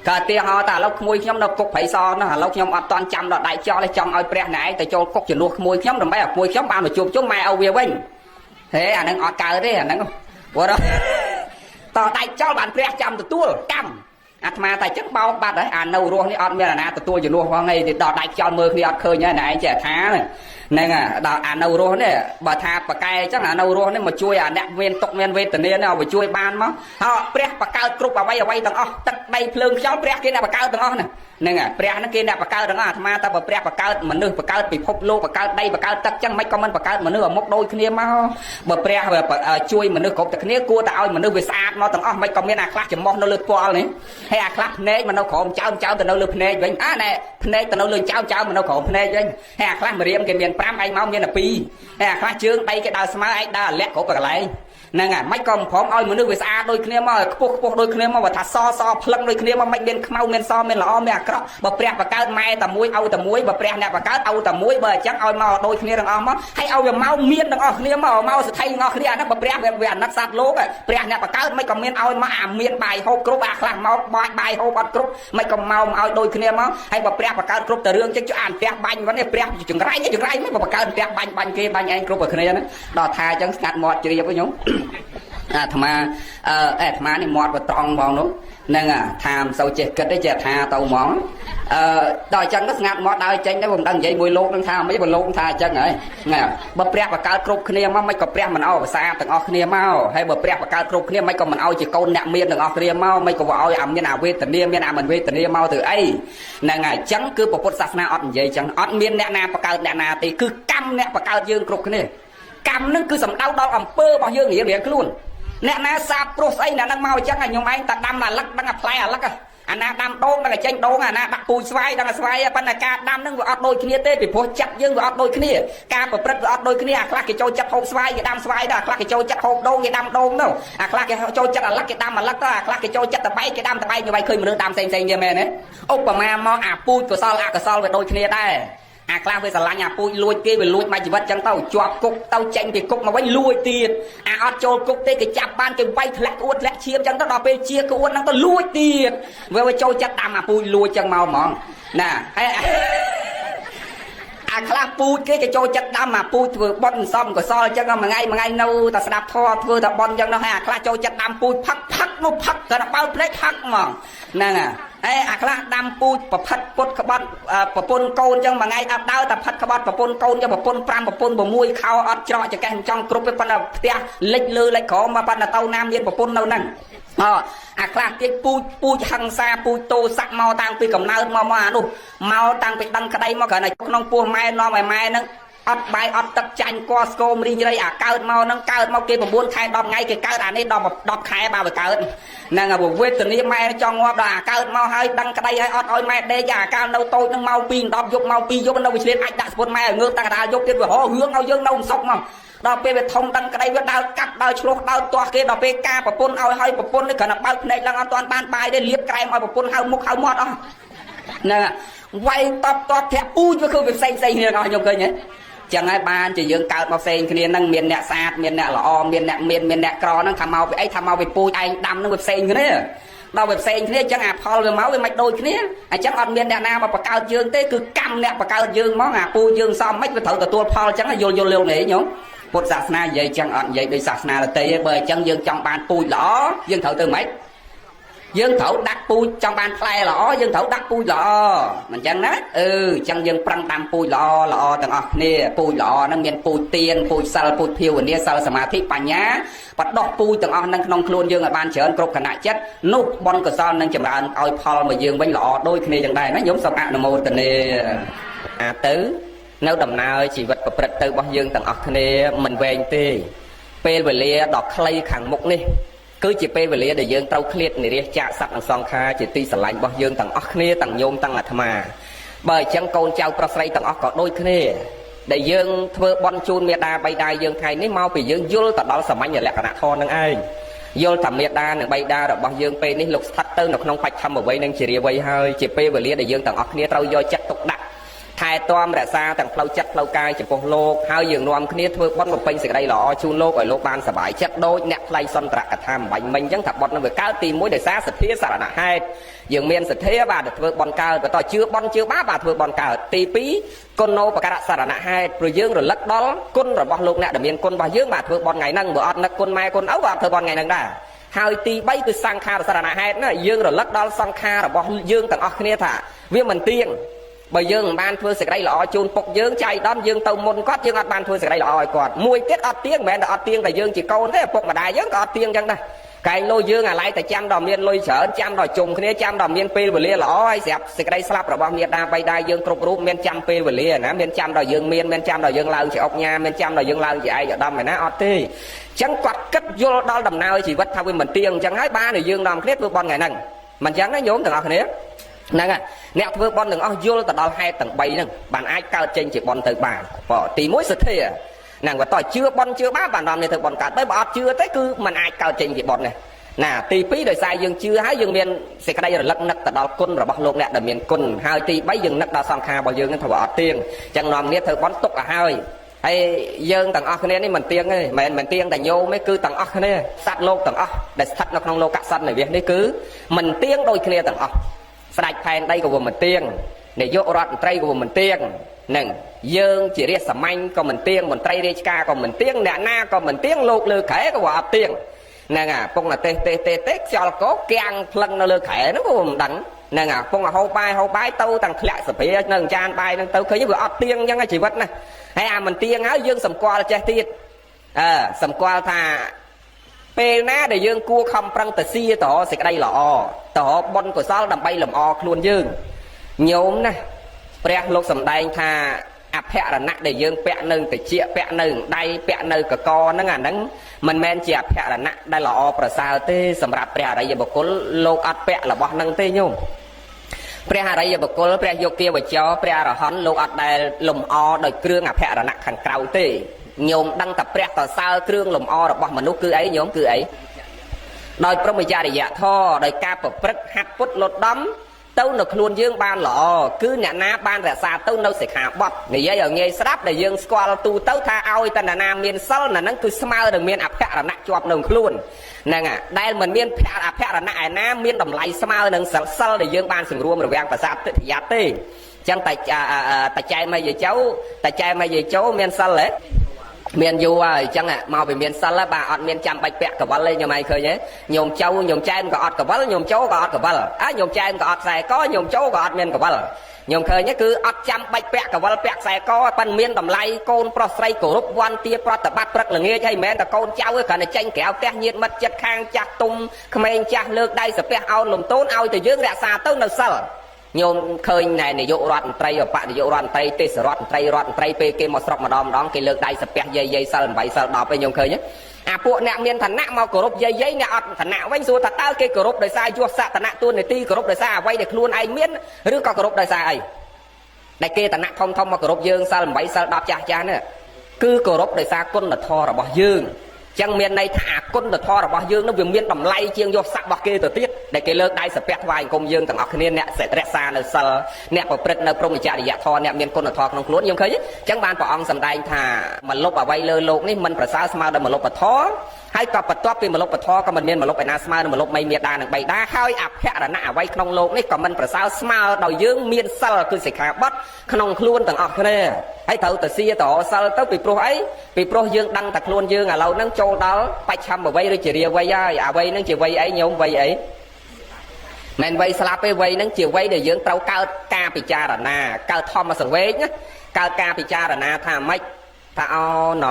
ក៏ឧទាហរណ៍តែឥឡូវក្មួយខ្ញុំនៅគុកព្រៃសនោះឥឡូវខ្ញុំអត់តន់ចាំដល់ដៃខ្យល់ទេចង់ឲ្យព្រះអ្នកឯងទៅចូលគុកជំនួសក្មួយខ្ញុំដើម្បីឲ្យក្មួយខ្ញុំបានមកជួបជុំម៉ែឪវាវិញហេអានឹងអត់កើតទេអានឹងព្រោះតដៃចោលបានព្រះចាំទទួលកម្មអាត្មាតែចឹងបោកបាត់ហើយអានៅរស់នេះអត់មានអាណាទទួលជំនួសផងឯងដល់ដៃខ្យល់មើលគ្នាអត់ឃើញហើយណែឯងចេះថាហ្នឹងដល់អានៅរស់នេះបើថាបកែអញ្ចឹងអានៅរស់នេះមកជួយអាអ្នកមានទុកមានវេទនានេះឲ្យជួយបានមកហើយព្រះបកើតគ្រប់អ្វីទាំងអស់ទឹកដីភ្លើងខ្យល់ព្រះគេអ្នកបកើតទាំងអស់ហ្នឹងព្រះហ្នឹងគេអ្នកបកើតទាំងអស់អាត្មាតែបើព្រះបកើតមនុស្សបកើតពិភពលោកបកើតដីបកើតទឹកអញ្ចឹងមិនក៏មិនបកើតមនុស្សឲ្យមុខដូចគ្នាមកបើព្រះជួយមនុស្សគ្រប់តែគ្នាគួរតែឲ្យមនុស្សវាស្អាតមកទាំងអស់មិនក៏មានអាខ្លះចំោះនៅលើពាល់នេះហើយអាខ្លះភ្នែកមកនៅក្រោមចោមទៅនៅលើភ្នែកវិញអាណែភ្នែកទៅនៅលើចោមមកនៅក្រោមភ្នែកវិញហើយអាខ្លះម្រាមគេមាន5ឯងមកមានតែ2ហើយអាខ្លះជើង3គេដើរស្មើឯងដើរអាលាក់គ្រប់កន្លែងហ្នឹងហើយមិនក៏មិនព្រមឲ្យមនុស្សវាស្អាតដូចគ្នាមកខ្ពស់ដូចគ្នាមកបើថាសផ្លឹងដូចគ្នាមកមិនមានខ្មៅមានសមានល្អមានអាក្រក់បើព្រះបកើតម៉ែតែមួយឪតែមួយបើព្រះអ្នកបកើតឪតែមួយបើអញ្ចឹងឲ្យមកដូចគ្នាទាំងអស់មកហើយឲ្យវាមកមានទាំងអស់គ្នាមកសទ្ធិទាំងអស់គ្នាអាហ្នឹងបើព្រះវាអាណិតសត្វលោកព្រះអ្នកបកើតមិនក៏មានឲ្យមកអាមានបាយហូបគ្រប់អាខ្លះមកបាយហូបអត់គ្រប់មិនក៏មកឲ្យដូចគ្នាមកហើយបើព្រះបកើតគ្រប់តែរឿងចឹងចុះអានព្រះបាញ់វិញព្រះចង្រៃមិនបើបកើតព្រះបាញ់គេបាញ់ឯងគ្រប់តែគ្នាហ្នឹងដល់ថាអញ្ចឹងស្ងាត់មាត់ជ្រាបវិញខ្ញុំអាត្មាអាត្មានេះមាត់វាត្រង់ហ្មងនោះហ្នឹងថាមិនសូវចេះគិតទេចេះថាទៅហ្មងដល់អញ្ចឹងទៅស្ងាត់មាត់ដើរចេញទៅមិនដឹងនិយាយមួយលោកនឹងថាមិនបើលោកថាអញ្ចឹងហើយបើព្រះបកើតគ្រប់គ្នាមកមិនក៏ព្រះមិនអោភាសាទាំងអស់គ្នាមកហើយបើព្រះបកើតគ្រប់គ្នាមិនក៏មិនអោជាកូនអ្នកមានទាំងអស់គ្នាមកមិនក៏ឲ្យអាមានអាវេទនាមានអាមិនវេទនាមកទៅអីហ្នឹងហើយអញ្ចឹងគឺពុទ្ធសាសនាអត់និយាយអញ្ចឹងអត់មានអ្នកណាបកើតអ្នកណាទេគឺកម្មអ្នកបកើតយើងគ្រប់គ្នាកម្មនឹងគឺសំដៅដល់អំពើរបស់យើងរៀងខ្លួនអ្នកណាសាបព្រោះស្អីអ្នកហ្នឹងមកអញ្ចឹងខ្ញុំឯងតែដាំអាលឹកដឹងអាផ្លែអាលឹក អាណាដាំដូងដល់តែចេញដូងអាណាដាក់ពូជស្វាយដល់ស្វាយប៉ុន្តែការដាំហ្នឹងវាអត់ដូចគ្នាទេពីព្រោះចិត្តយើងវាអត់ដូចគ្នាការប្រព្រឹត្តវាអត់ដូចគ្នាអាខ្លះគេចូលចិត្តហូបស្វាយគេដាំស្វាយដែរអាខ្លះគេចូលចិត្តហូបដូងគេដាំដូងទៅអាខ្លះគេចូលចិត្តអាឡឹកគេដាំអាឡឹកទៅអាខ្លះគេចូលចិត្តតបែកគេដាំតបែកយូរឃើញមនុស្សដាំផ្សេងៗគ្នាមែនទេឧបមាមកអាពូជកុសលអកុសលវាដូចគ្នាដែរអាខ្លះវាស្រឡាញ់អាពូជលួចគេវាលួចមកជីវិតចឹងទៅជាប់គុកទៅចេញពីគុកមកវិញលួចទៀតអាអត់ចូលគុកទេគេចាប់បានគេវាយធ្លាក់ក្អួតធ្លាក់ឈាមចឹងទៅដល់ពេលជាក្អួតហ្នឹងទៅលួចទៀតវាចូលចិត្តដាំអាពូជលួចចឹងមកហ្មងណាហើយអាខ្លះពូជគេចូលចិត្តដាំអាពូជធ្វើបុណ្យសំកុសលចឹងមួយថ្ងៃនៅតែស្ដាប់ធម៌ធ្វើតែបុណ្យចឹងនោះហើយអាខ្លះចូលចិត្តដាំពូជផឹកនោះផឹកតែបើភ្នែកផឹកហ្មងហ្នឹងអាខ្លះដាំពូជប្រផិតពុតក្បត់ប្រពន្ធកូនចឹងមួយថ្ងៃអត់ដើរតែផិតក្បត់ប្រពន្ធកូនចឹងប្រពន្ធ5ប្រពន្ធ6ខោអត់ច្រកចកេះចង់គ្រប់ទេប៉ុន្តែផ្ទះលិចលើលិចក្រោមមកប៉ុន្តែទៅណាមានប្រពន្ធនៅហ្នឹងអាខ្លះទៀតពូជហឹង្សាពូជតោស័កមកតាំងពីកំណើតមកអានោះមកតាំងពីដឹងក្តីមកគ្រាន់តែក្នុងពោះម៉ែនាំឲ្យម៉ែហ្នឹងអត់បាយអត់ទឹកចាញ់គួរស្គមរីងរៃអាកើតមកហ្នឹងកើតមកគេ9ខែ10ថ្ងៃគេកើតអានេះ10ខែបើកើតហ្នឹងវេទនាម៉ែចង់ងាប់ដល់អាកើតមកហើយដឹងក្តីហើយអត់ឲ្យម៉ែដេកអាកាលនៅតូចហ្នឹងមកពី10យប់មក2យប់នៅវិឆ្លៀនអាចដាក់ស្ពុតម៉ែងើបតាំងកណ្ដាលយប់ទៀតវារឿងឲ្យយើងនៅមិនសុខមកដល់ពេលវាធំដឹងក្តីវាដើរកាប់ដើរឆ្លោះដើរទាស់គេដល់ពេលការប្រពន្ធឲ្យហើយប្រពន្ធនេះគ្រាន់តែបើកភ្នែកឡើងអត់ទាន់បានបាយទេលាបក្រែមឲ្យប្រពន្ធហៅមុខហៅមាត់អស់ហ្នឹងវាយតបធាក់ពូជវាគឺវាផ្សេងគ្នាអស់ខ្ញុំឃើញទេចឹងហើយបានជាយើងកើតមកផ្សេងគ្នាហ្នឹងមានអ្នកស្អាតមានអ្នកល្អមានអ្នកមានអ្នកក្រហ្នឹងថាមកពីអីថាមកពីពូជឯងដាំហ្នឹងវាផ្សេងគ្នាដល់វាផ្សេងគ្នាចឹងអាផលវាមកវាមិនដូចគ្នាអញ្ចឹងអត់មានអ្នកណាមកបង្កើតយើងទេគឺកម្មអ្នកបង្កើតយើងមកអាពូជយើងសមមិនវាត្រូវទទួលផលចឹងយល់នេះញោមពុទ្ធសាសនានិយាយចឹងអត់និយាយដូចសាសនាដទៃទេបើអញ្ចឹងយើងចង់បានពូជល្អយើងត្រូវទៅម៉េចយើងត្រូវដាក់ពូជចង់បានផ្លែល្អយើងត្រូវដាក់ពូជល្អមិនចឹងណាអញ្ចឹងយើងប្រឹងដាំពូជល្អទាំងអស់គ្នាពូជល្អហ្នឹងមានពូជទៀនពូជសិលពូជភាវនាសិលសមាធិបញ្ញាបដោះពូជទាំងអស់ហ្នឹងក្នុងខ្លួនយើងឲ្យបានច្រើនគ្រប់គណៈចិត្តនោះបុណ្យកុសលនឹងចម្រើនឲ្យផលមកយើងវិញល្អដូចគ្នាចឹងដែរណាញោមសូមអនុមោទនាទៅនៅដំណើរជីវិតប្រព្រឹត្តទៅរបស់យើងទាំងអស់គ្នាមិនវែងទេពេលវេលាដ៏ខ្លីខាងមុខនេះគឺជាពេលវេលាដែលយើងត្រូវឃ្លាតនិរាសចាកសត្វនិងសង្ខារជាទីស្រឡាញ់របស់យើងទាំងអស់គ្នាទាំងញោមទាំងអាត្មាបើអញ្ចឹងកូនចៅប្រុសស្រីទាំងអស់ក៏ដូចគ្នាដែលយើងធ្វើបន់ជូនមេដាបៃតាយើងថ្ងៃនេះមកពីយើងយល់ទៅដល់សាមញ្ញលក្ខណៈធម៌នឹងឯងយល់ថាមេដានិងបៃតារបស់យើងពេលនេះលោកស្ថិតទៅនៅក្នុងបច្ចុប្បន្នវ័យនិងជារាវ័យហើយជាពេលវេលាដែលយើងទាំងអស់គ្នាត្រូវយកចិត្តទុកដាក់ថែទាំរក្សាទាំងផ្លូវចិត្តផ្លូវកាយចំពោះលោកហើយយើងនាំគ្នាធ្វើបុណ្យបំពេញសេចក្តីល្អជូនលោកឲ្យលោកបានសប្បាយចិត្តដូចអ្នកថ្លៃសន្ទរកថាបំបញ្ញមិញអញ្ចឹងថាបុណ្យនឹងវាកើតទី1ដោយសារសទ្ធាសារណហេតុយើងមានសទ្ធាបាទទៅធ្វើបុណ្យកើតបន្តជឿបុណ្យជឿបាបបាទធ្វើបុណ្យកើតទី2គុណោបការៈសារណហេតុព្រោះយើងរលឹកដល់គុណរបស់លោកអ្នកដែលមានគុណរបស់យើងបាទធ្វើបុណ្យថ្ងៃហ្នឹងបើអត់នឹកគុណម៉ែគុណឪក៏អត់ធ្វើបុណ្យថ្ងៃហ្នឹងដែរហើយទី3គឺសង្ខារសារណហេតុណាយើងរលឹកដល់សង្ខាររបស់យើងទាំងអស់គ្នាថាវាមិនទៀងបើយើងមិនបានធ្វើសេចក្តីល្អជូនពុកយើងចៃដន្យយើងទៅមុនគាត់យើងអត់បានធ្វើសេចក្តីល្អឲ្យគាត់មួយទៀតអត់ទៀងមិនមែនតែអត់ទៀងតែយើងជាកូនទេពុកម្ដាយយើងក៏អត់ទៀងចឹងដែរកែងលោយើងអាឡ័យតែចាំដល់មានលុយច្រើនចាំដល់ជុំគ្នាចាំដល់មានពេលវេលាល្អហើយស្រាប់សេចក្តីស្លាប់របស់មាតាបិតាយើងគ្រប់រូបមានចាំពេលវេលាណាមានចាំដល់យើងមានចាំដល់យើងឡើងជាអុកញ៉ាមានចាំដល់យើងឡើងជាឯកឧត្តមឯណាអត់ទេចឹងគាត់គិតយល់ដល់ដំណើរជីវិតថាវាមិនទៀងចឹងហើយបានឲ្យយើងនាំគ្នាធ្វើបន់ថ្ងៃហ្នឹងមិនចឹងណាញោមទាំងអស់គ្នាហ្នឹងអ្នកធ្វើបន់ទាំងអស់យល់ទៅដល់ហេតុទាំង3ហ្នឹងបានអាចកើតចេញជាបន់ទៅបានទី1សទ្ធាហ្នឹងបើតើជឿបន់ជឿបាបបាននាំនេះធ្វើបន់កើតទៅបើអត់ជឿទេគឺมันអាចកើតចេញជាបន់នេះណាទី2ដោយសារយើងជឿហើយយើងមានសេចក្តីរលឹកនឹកទៅដល់គុណរបស់លោកអ្នកដែលមានគុណហើយទី3យើងនឹកដល់សង្ខាររបស់យើងហ្នឹងថាអត់ទៀងចឹងនាំនេះធ្វើបន់ទុកឲ្យហើយហើយយើងទាំងអស់គ្នានេះមិនទៀងទេមិនទៀងតែញោមទេគឺទាំងអស់គ្នាសត្វលោកទាំងអស់ដែលស្ថិតនៅក្នុងលោកសត្វនិវាសនេះគឺមិនទៀងដូចគ្នាទាំងអស់ស្ដេចផែនដីក៏វាមិនទៀងនាយករដ្ឋមន្ត្រីក៏វាមិនទៀងនឹងយើងជារាជសាមញ្ញក៏មិនទៀងមន្ត្រីរាជការក៏មិនទៀងអ្នកណាក៏មិនទៀងលោកលើខែក៏វាអត់ទៀងហ្នឹងពងតែទេខ្យល់កោគាំងផ្លឹងនៅលើខែហ្នឹងក៏មិនដឹងហ្នឹងពងហូបបាយទៅទាំងធ្លាក់សភានៅចានបាយហ្នឹងទៅឃើញវាអត់ទៀងអញ្ចឹងជីវិតណាហើយអាមិនទៀងហើយយើងសម្គាល់ចេះទៀតសម្គាល់ថាពេលណាដែលយើងគួរខំប្រឹងទៅស៊ីទៅសេចក្តីល្អទៅបុណ្យកុសលដើម្បីលំអខ្លួនយើងញោមណាព្រះលោកសម្ដែងថាអ ភរណៈដែលយើងពាក់នៅតិចពាក់នៅដៃពាក់នៅកកហ្នឹងអាហ្នឹងមិនមែនជាអភរណៈដែលល្អប្រសើរទេសម្រាប់ព្រះអរិយបុគ្គលលោកអត់ពាក់របស់ហ្នឹងទេញោមព្រះអរិយបុគ្គលព្រះយោគាវចរព្រះអរហន្តលោកអត់ដែលលំអដោយគ្រឿងអភរណៈខាងក្រៅទេញោមដឹងតែព្រះតសើគ្រឿងលំអរបស់មនុស្សគឺអីញោមគឺអីដោយព្រមចរិយធម៌ដោយការប្រព្រឹត្តហាត់ពុតលត់ដំទៅនៅខ្លួនយើងបានល្អគឺអ្នកណាបានរក្សាទៅនៅសិក្ខាបទនិយាយឲ្យងាយស្ដាប់ដែលយើងស្គាល់ទូទៅថាឲ្យតណ្ណាមានសិលហ្នឹងគឺស្មើនឹងមានអភរណៈជាប់នៅខ្លួនហ្នឹងដែលមិនមានអភរណៈឯណាមានតម្លៃស្មើនឹងសិលដែលយើងបានសង្រួមរវាងប្រសាទទិដ្ឋិយទេអញ្ចឹងតែចែមយាយចោមានសិលហ៎មានយូរហើយអញ្ចឹងមកពីមានសិលបាទអត់មានចាំបាច់ពាក់កវលទេញោមឯងឃើញទេញោមចៅញោមចែមក៏អត់កវលញោមចោក៏អត់កវលញោមចែមក៏អត់ខ្សែកញោមចោក៏អត់មានកវលញោមឃើញទេគឺអត់ចាំបាច់ពាក់កវលពាក់ខ្សែកប៉ុន្តែមានតម្លៃកូនប្រុសស្រីគោរពវ័នទាប្រតិបត្តិព្រឹកល្ងាចហើយមិនមែនតែកូនចៅទេគ្រាន់តែចេញក្រៅផ្ទះញាតិមិត្តចិត្តខាងចាស់ទុំក្មេងចាស់លើកដៃសាពះអោនលំទោនឲ្យតែយើងរក្សាទៅនៅសិលញោមឃើញណែនាយករដ្ឋមន្ត្រីបកនាយករដ្ឋមន្ត្រីទេសរដ្ឋមន្ត្រីពេលគេមកស្រុកម្ដងគេលើកដៃសាពះយាយសិល8សិល10ឯងញោមឃើញអាពួកអ្នកមានឋានៈមកគោរពយាយអ្នកអត់ឋានៈវិញសួរថាតើគេគោរពដោយសារយសសក្តិទូនាទីគោរពដោយសារអ្វីដែលខ្លួនឯងមានឬក៏គោរពដោយសារអីដែលគេឋានៈធំមកគោរពយើងសិល8សិល10ចាស់នេះគឺគោរពដោយសារគុណធម៌របស់យើងចឹងមានន័យថាគុណធម៌របស់យើងនឹងវាមានតម្លៃជាងយកស័ក្តិរបស់គេទៅទៀតដែលគេលើកដៃសាពះថ្វាយអង្គមយើងទាំងអស់គ្នាអ្នករក្សានៅសិលអ្នកប្រព្រឹត្តនៅព្រហ្មចរិយធម៌អ្នកមានគុណធម៌ក្នុងខ្លួនខ្ញុំឃើញចឹងបានព្រះអង្គសម្ដែងថាមលុបអ្វីលើលោកនេះមិនប្រសើរស្មើដល់មលុបធម៌ហើយក៏បន្ទាប់ពីមលុបធម៌ក៏មិនមានមលុបឯណាស្មើនឹងមលុបមេមេដានិងបៃតាហើយអភរណៈអ្វីក្នុងលោកនេះក៏មិនប្រសើរស្មើដោយយើងមានសិលគឺសិក្ខាបទក្នុងខ្លួនទាំងអស់គ្នាហើយត្រូវតែសៀតរសិលទៅពីព្រោះអីពីព្រោះយើងដឹងតែខ្លួនយើងឥឡូវហ្នឹងចូលដល់បច្ចំវ័យឬជារាវ័យហើយអ្វីហ្នឹងជាវ័យអីញោមវ័យអីមិនវ័យស្លាប់ទេវ័យហ្នឹងជាវ័យដែលយើងត្រូវកើតការពិចារណាកើតធម្មសង្វេគណាកើតការពិចារណាថាម៉េចថាអូណ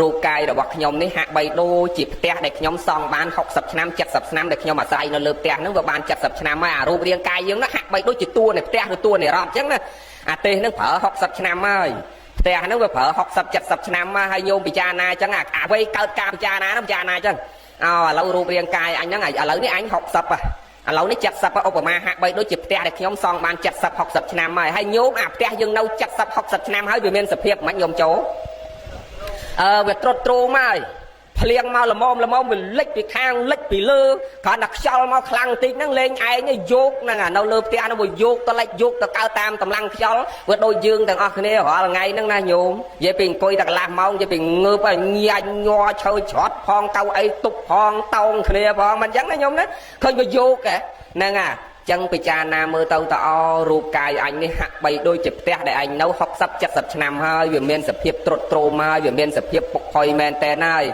រូបកាយរបស់ខ្ញុំនេះហាក់បីដូចជាផ្ទះដែលខ្ញុំសង់បាន60ឆ្នាំ70ឆ្នាំដែលខ្ញុំអាស្រ័យនៅលើផ្ទះហ្នឹងវាបាន70ឆ្នាំហើយអារូបរាងកាយយើងហ្នឹងហាក់បីដូចជាតួនៃផ្ទះឬតួនៃរថអញ្ចឹងណាអាទេសហ្នឹងប្រើ60ឆ្នាំហើយផ្ទះហ្នឹងវាប្រើ60 70ឆ្នាំមកហើយញោមពិចារណាអញ្ចឹងអាវ័យកើតការពិចារណាហ្នឹងពិចារណាអញ្ចឹងឥឡូវរូបរាងកាយអញហ្នឹងឥឡូវនេះអញ60ឥឡូវនេះ70ឧបមាហាក់បីដូចជាផ្ទះដែលខ្ញុំសង់បាន70 60ឆ្នាំហើយញោមអាផ្ទះយើងនៅ70 60ឆ្នាំហើយវាមានសភាពមិនញោមចូលវាត្រុតត្រោមហើយភ្លៀងមកល្មមវាលិចពីខាងលិចពីលើគ្រាន់តែខ្យល់មកខ្លាំងបន្តិចហ្នឹងលេងឯងយកហ្នឹងនៅលើផ្ទះហ្នឹងវាយកទៅលិចយកទៅកើតតាមកម្លាំងខ្យល់វាដូចយើងទាំងអស់គ្នារាល់ថ្ងៃហ្នឹងណាញោមនិយាយពីអង្គុយតែកន្លះម៉ោងនិយាយពីងើបឲ្យញាច់ញ័រឈើច្រត់ផងកៅអីទុកផងតោងគ្នាផងមិនអញ្ចឹងណាញោមណាឃើញវាយកហ្នឹងចឹងពិចារណាមើលទៅតអរូបកាយអញនេះហាក់បីដូចជាផ្ទះដែលអញនៅ60 70ឆ្នាំហើយវាមានសភាពត្រុតត្រោមហើយវាមានសភាពពុកផុយមែនតែនហើយ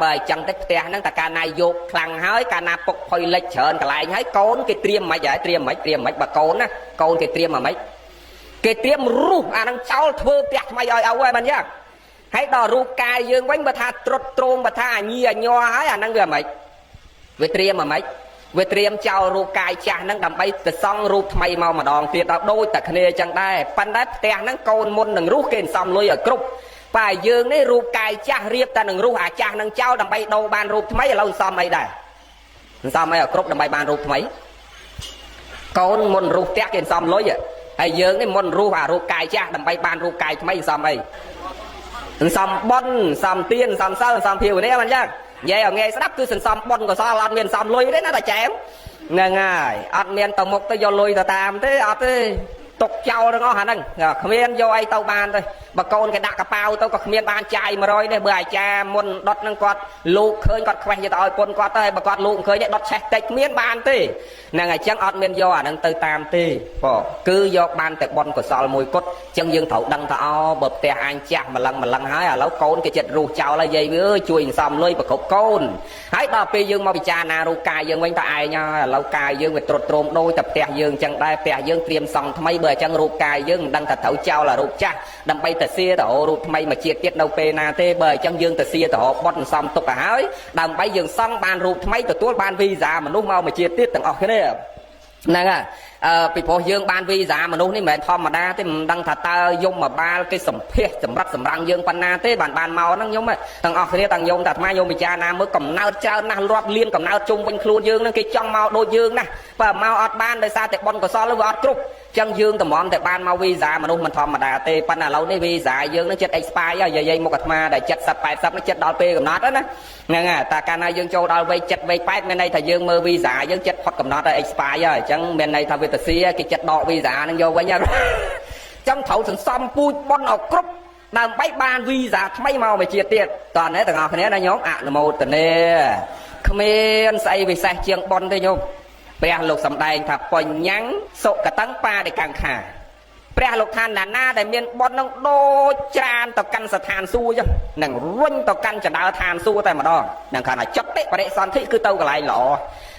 បើអញ្ចឹងទៅផ្ទះហ្នឹងតើកាលណាយកខ្លាំងហើយកាលណាពុកផុយលិចច្រើនកន្លែងហើយកូនគេត្រៀមមិនហើយត្រៀមមិនបើកូនណាកូនគេត្រៀមមិនគេត្រៀមរុះអាហ្នឹងចោលធ្វើផ្ទះថ្មីឲ្យឪហើយមិនយ៉ាងហើយដល់រូបកាយយើងវិញបើថាត្រុតត្រោមបើថាអញញ័រហើយអាហ្នឹងវាមិនវាត្រៀមមិនវាត្រៀមចោលរូបកាយចាស់ហ្នឹងដើម្បីទៅសង់រូបថ្មីមកម្ដងទៀតដល់ដូចតែគ្នាចឹងដែរប៉ុន្តែផ្ទះហ្នឹងកូនមុននឹងរស់គេសំលុយឲ្យគ្រប់តែយើងនេះរូបកាយចាស់រៀបតែនឹងរស់អាចាស់ហ្នឹងចោលដើម្បីដូរបានរូបថ្មីឥឡូវសំអីដែរសំអីឲ្យគ្រប់ដើម្បីបានរូបថ្មីកូនមុនរស់ផ្ទះគេសំលុយហើយយើងនេះមុនរស់អារូបកាយចាស់ដើម្បីបានរូបកាយថ្មីសំអីសំបុណ្យសំទានសំសិលសំភាវនាមិនចឹងនិយាយឲ្យងាយស្ដាប់គឺសន្សំបុណ្យកុសលអត់មានសំលុយទេណាតាចែមហ្នឹងហើយអត់មានទៅមុខទៅយកលុយទៅតាមទេអត់ទេទុកចោលទាំងអស់អាហ្នឹងគ្មានយកអីទៅបានទេបើកូនគេដាក់កប៉ាវទៅក៏គ្មានបានចាយ100ទេបើអាចារ្យមុនដុតហ្នឹងគាត់លោកឃើញគាត់ខ្វេះយកទៅឲ្យពុនគាត់ទៅហើយបើគាត់លោកឃើញដុតឆេះតិចគ្មានបានទេហ្នឹងហើយអញ្ចឹងអត់មានយកអាហ្នឹងទៅតាមទេបងគឺយកបានតែបុណ្យកុសលមួយគត់អញ្ចឹងយើងត្រូវដឹងថាបើផ្ទះអញចាស់ម្លឹងហើយឥឡូវកូនគេចិត្តរស់ចោលហើយយាយវាជួយសំលុយប្រកបកូនហើយដល់ពេលយើងមកពិចារណារូបកាយយើងវិញតើឯងឥឡូវកាយយើងវាត្រុតត្រោមដូចតែផ្ទះយើងអញ្ចឹងដែរផ្ទះយើងត្រៀមសង់ថ្មីបើអញ្ចឹងរូបកាយយើងមិនដឹងថាត្រូវចោលអារូបចាស់ដើម្បីទៅសៀទៅរូបថ្មីមកជាតិទៀតនៅពេលណាទេបើអញ្ចឹងយើងទៅសៀទៅបុតសំទុកទៅហើយដើម្បីយើងសង់បានរូបថ្មីទទួលបានវីសាមនុស្សមកជាតិទៀតទាំងអស់គ្នាហ្នឹងហើយ ពីព្រោះយើងបានវីសាមនុស្សនេះមិនមែនធម្មតាទេមិនដឹងថាតើយមមកបាលគេសម្ភាសសម្រាប់សម្រាំងយើងប៉ុណ្ណាទេបានមកហ្នឹងញោមទាំងអស់គ្នាទាំងញោមតាអាត្មាញោមពិចារណាមើលកំណើតច្រើនណាស់រាប់លានកំណើតជុំវិញខ្លួនយើងហ្នឹងគេចង់មកដូចយើងណាស់បើមកអត់បានដោយសារតែបុណ្យកុសលវាអត់គ្រប់ចឹងយើងតម្រាំតែបានមកវីសាមនុស្សមិនធម្មតាទេប៉ុន្តែឥឡូវនេះវីសាយើងនឹងចិត្ត expire ហើយយាយមុខអាត្មាដែល70 80នេះចិត្តដល់ពេលកំណត់ណាហ្នឹងហើយតែកាលណាយើងចូលដល់វ័យ70វ័យ80មានន័យថាយើងមើលវីសាយើងចិត្តផុតកំណត់ហើយ expire ហើយអញ្ចឹងមានន័យថាវេទិគេចិត្តដកវីសានឹងយកវិញហើយចឹងត្រូវសន្សំពូជបុណ្យឲ្យគ្រប់ដើម្បីបានវីសាថ្មីមកវិជាទៀតតោះនេះទាំងអស់គ្នាណាញោមអនុមោទនាគ្មានស្អីវិសេសជាងបុណ្យទេញោមព្រះលោកសម្ដែងថាបញ្ញសុកតੰបាដិកង្ខាព្រះលោកថាណាដែលមានបុណ្យនឹងដូចច្រានទៅកាន់ស្ថានសួគ៌ចឹងនឹងរុញទៅកាន់ចណ្ដើឋានសួគ៌តែម្ដងនឹងខណៈចិត្តបរិសន្ធិគឺទៅកន្លែងល្អ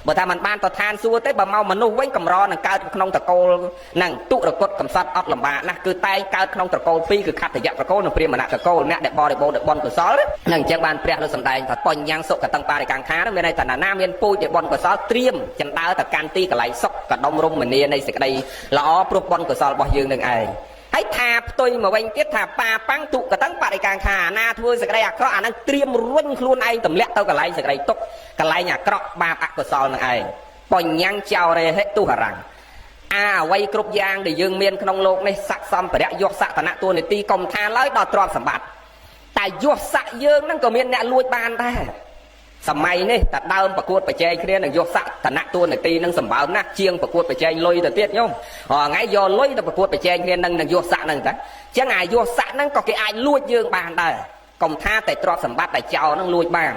បើថាมันបានទៅឋានសួគ៌ទេបើមកមនុស្សវិញកម្រនឹងកើតក្នុងតកូលនឹងទុរគតកំសត់អត់លំបាកណាស់គឺតែងកើតក្នុងតកូល2គឺខត្តយៈតកូលនិងព្រាហ្មណតកូលអ្នកដែលបរិបូរដោយបុណ្យកុសលនឹងអញ្ចឹងបានព្រះលោកសម្ដែងថាបញ្ញសុកតੰបាដិកង្ខាមានន័យថាណាមានពូជដោយបុណ្យកុសលត្រៀមចណ្ដើទៅកាន់ទីកន្លែងសុខកដុំរមនានៃសេចក្តីល្អព្រោះបុណ្យកុសលរបស់យើងនឹងឯងហើយថាផ្ទុយមកវិញទៀតថាបាបាំងទុកតੰបរិកាងខាណាធ្វើសេចក្តីអាក្រក់អានឹងត្រៀមរុញខ្លួនឯងទម្លាក់ទៅកន្លែងសេចក្តីទុកកន្លែងអាក្រក់បាបអកុសលនឹងឯងបញ្ញចោរេហិទុហរੰអ្វីគ្រប់យ៉ាងដែលយើងមានក្នុងโลกនេះស័កសម្ភារៈយសសក្តនតួនាទីកុំថាឡើយដល់ទ្រព្យសម្បត្តិតែយសស័កយើងហ្នឹងក៏មានអ្នកលួចបានដែរសម័យនេះតែដើមប្រកួតប្រជែងគ្នានឹងយកសក្តនតួនាទីនឹងសម្បើមណាស់ជាងប្រកួតប្រជែងលុយទៅទៀតញោមថ្ងៃយកលុយទៅប្រកួតប្រជែងគ្នានឹងយកស័កហ្នឹងតាអញ្ចឹងអាយកស័កហ្នឹងក៏គេអាចលួចយើងបានដែរកុំថាតែទ្រព្យសម្បត្តិតែចោលហ្នឹងលួចបាន